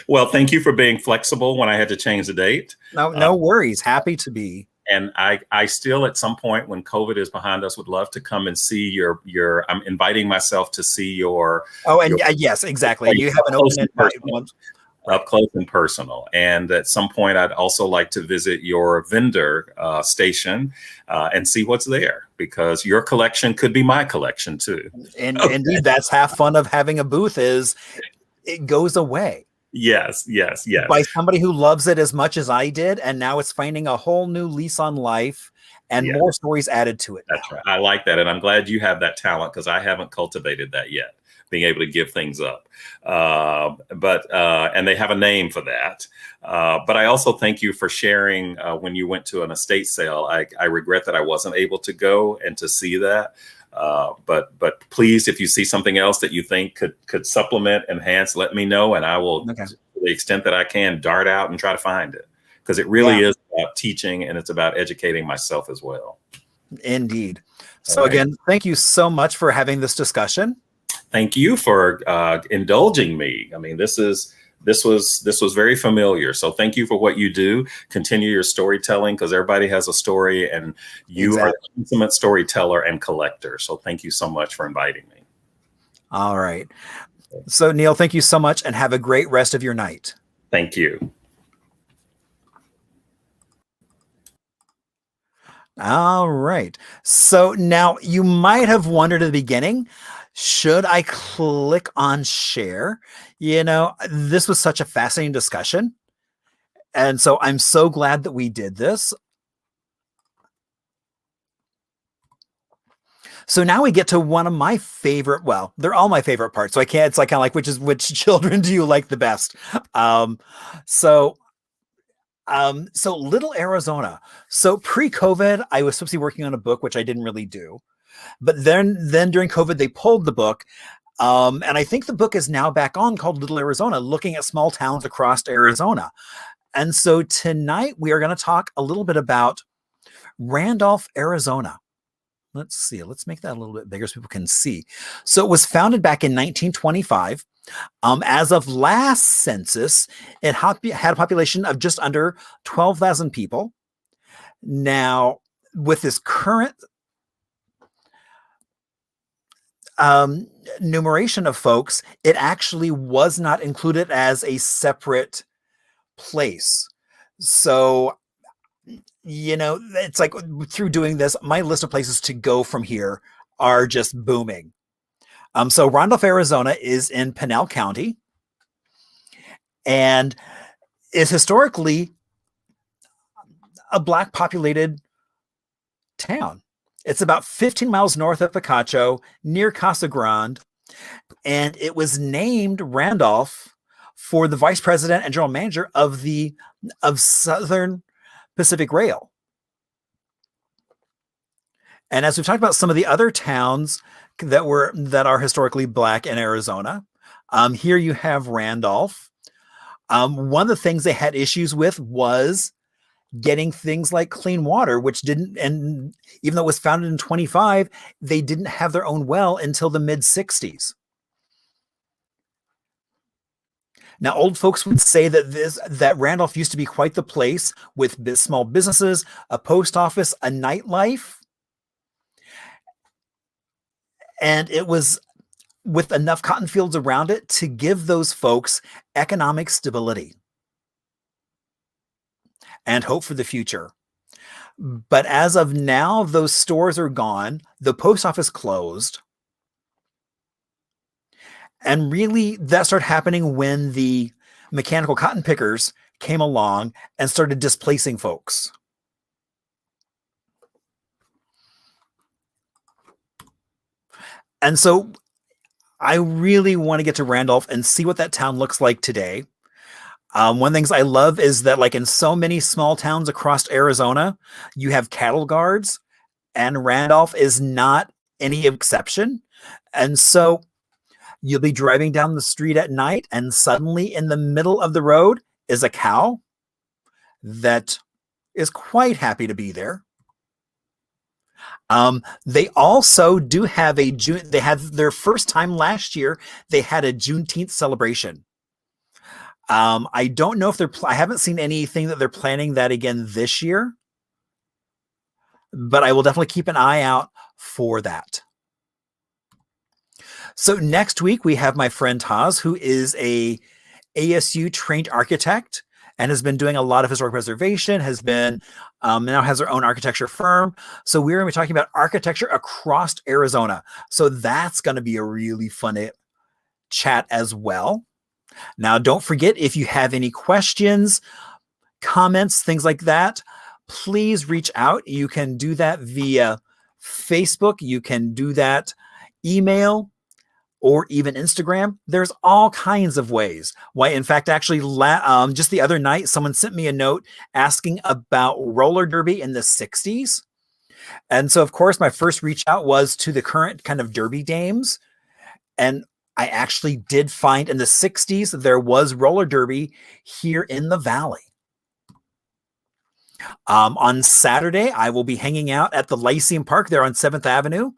Speaker 4: Well, thank you for being flexible when I had to change the date.
Speaker 3: No worries. Happy to be.
Speaker 4: And I still, at some point when COVID is behind us, would love to come and see your I'm inviting myself to see your.
Speaker 3: Oh, and yes, exactly. You have an open invite.
Speaker 4: Up close and personal. And at some point, I'd also like to visit your vendor station and see what's there, because your collection could be my collection too.
Speaker 3: And indeed, that's half fun of having a booth, is it goes away.
Speaker 4: Yes.
Speaker 3: By somebody who loves it as much as I did. And now it's finding a whole new lease on life and more stories added to it.
Speaker 4: That's right. I like that. And I'm glad you have that talent, because I haven't cultivated that yet. Being able to give things up. And they have a name for that. But I also thank you for sharing when you went to an estate sale. I regret that I wasn't able to go and to see that. But please, if you see something else that you think could supplement, enhance, let me know. And I will, to the extent that I can, dart out and try to find it. Because it really is about teaching, and it's about educating myself as well.
Speaker 3: Indeed. So again, thank you so much for having this discussion.
Speaker 4: Thank you for indulging me. I mean, this was very familiar. So thank you for what you do. Continue your storytelling, because everybody has a story, and you are the ultimate storyteller and collector. So thank you so much for inviting me.
Speaker 3: All right. So Neal, thank you so much, and have a great rest of your night.
Speaker 4: Thank you.
Speaker 3: All right. So now you might have wondered at the beginning, should I click on share? This was such a fascinating discussion. And so I'm so glad that we did this. So now we get to one of my favorite, well, they're all my favorite parts. So I can't, it's like kind of like, which children do you like the best? So Little Arizona. So pre-COVID, I was supposed to be working on a book, which I didn't really do. But then during COVID, they pulled the book. And I think the book is now back on, called Little Arizona, looking at small towns across Arizona. And so tonight we are going to talk a little bit about Randolph, Arizona. Let's see. Let's make that a little bit bigger so people can see. So it was founded back in 1925. As of last census, it had a population of just under 12,000 people. Now, with this current numeration of folks, it actually was not included as a separate place. So, it's like through doing this, my list of places to go from here are just booming. So Randolph, Arizona is in Pinal County and is historically a Black populated town. It's about 15 miles north of Picacho, near Casa Grande, and it was named Randolph for the vice president and general manager of Southern Pacific Rail. And as we've talked about some of the other towns that are historically Black in Arizona, here you have Randolph. One of the things they had issues with was getting things like clean water, which didn't, and even though it was founded in 25, they didn't have their own well until the mid 60s. Now, old folks would say that Randolph used to be quite the place with small businesses, a post office, a nightlife. And it was with enough cotton fields around it to give those folks economic stability and hope for the future. But as of now, those stores are gone. The post office closed. And really, that started happening when the mechanical cotton pickers came along and started displacing folks. And so I really want to get to Randolph and see what that town looks like today. One of the things I love is that, like in so many small towns across Arizona, you have cattle guards, and Randolph is not any exception. And so you'll be driving down the street at night, and suddenly in the middle of the road is a cow that is quite happy to be there. They also do have they had their first time last year, they had a Juneteenth celebration. I don't know if I haven't seen anything that they're planning that again this year, but I will definitely keep an eye out for that. So next week we have my friend Taz, who is a ASU trained architect and has been doing a lot of historic preservation, has been now has her own architecture firm. So we're going to be talking about architecture across Arizona. So that's going to be a really fun chat as well. Now, don't forget, if you have any questions, comments, things like that, please reach out. You can do that via Facebook. You can do that email, or even Instagram. There's all kinds of ways. Why, in fact, actually, just the other night, someone sent me a note asking about roller derby in the 60s. And so, of course, my first reach out was to the current kind of derby dames. And I actually did find in the 60s, there was roller derby here in the Valley. On Saturday, I will be hanging out at the Lyceum Park there on 7th Avenue.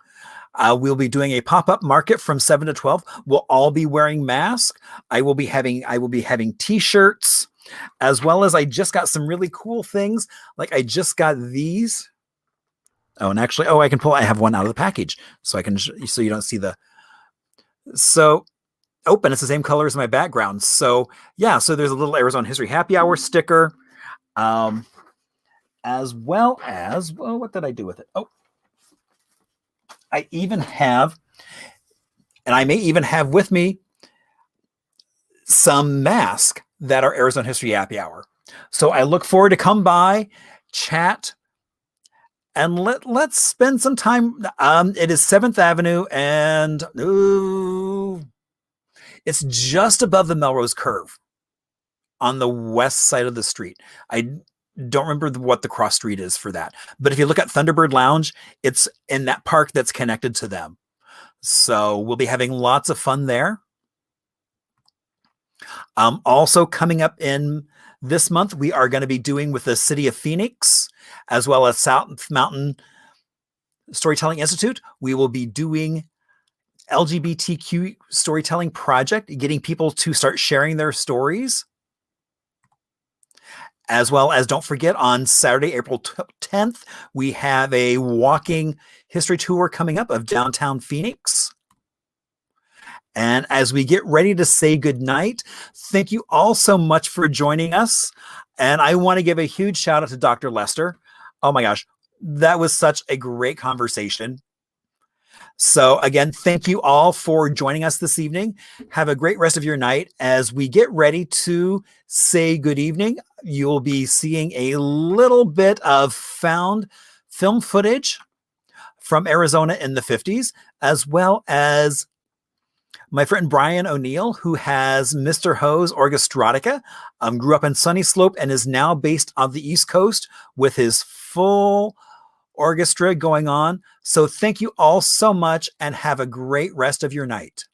Speaker 3: We'll be doing a pop-up market from 7 to 12. We'll all be wearing masks. I will be having t-shirts, as well as I just got some really cool things. Like I just got these. Oh, and actually, I have one out of the package so so you don't see and it's the same color as my background. So yeah, so there's a little Arizona History Happy Hour sticker, as well as, what did I do with it? I even have, and I may even have with me, some masks that are Arizona History Happy Hour. So I look forward to come by, chat, and let's spend some time. It is 7th Avenue, and it's just above the Melrose Curve on the west side of the street. I don't remember what the cross street is for that. But if you look at Thunderbird Lounge, it's in that park that's connected to them. So we'll be having lots of fun there. Also coming up in this month, we are going to be doing with the City of Phoenix, as well as South Mountain Storytelling Institute. We will be doing LGBTQ storytelling project, getting people to start sharing their stories. As well as, don't forget, on Saturday, April 10th, we have a walking history tour coming up of downtown Phoenix. And as we get ready to say goodnight, thank you all so much for joining us. And I want to give a huge shout out to Dr. Lester. Oh my gosh, that was such a great conversation. So again, thank you all for joining us this evening. Have a great rest of your night. As we get ready to say good evening, you'll be seeing a little bit of found film footage from Arizona in the 50s, as well as my friend Brian O'Neill, who has Mr. Ho's Orchestratica, grew up in Sunny Slope and is now based on the East Coast with his full orchestra going on. So thank you all so much and have a great rest of your night.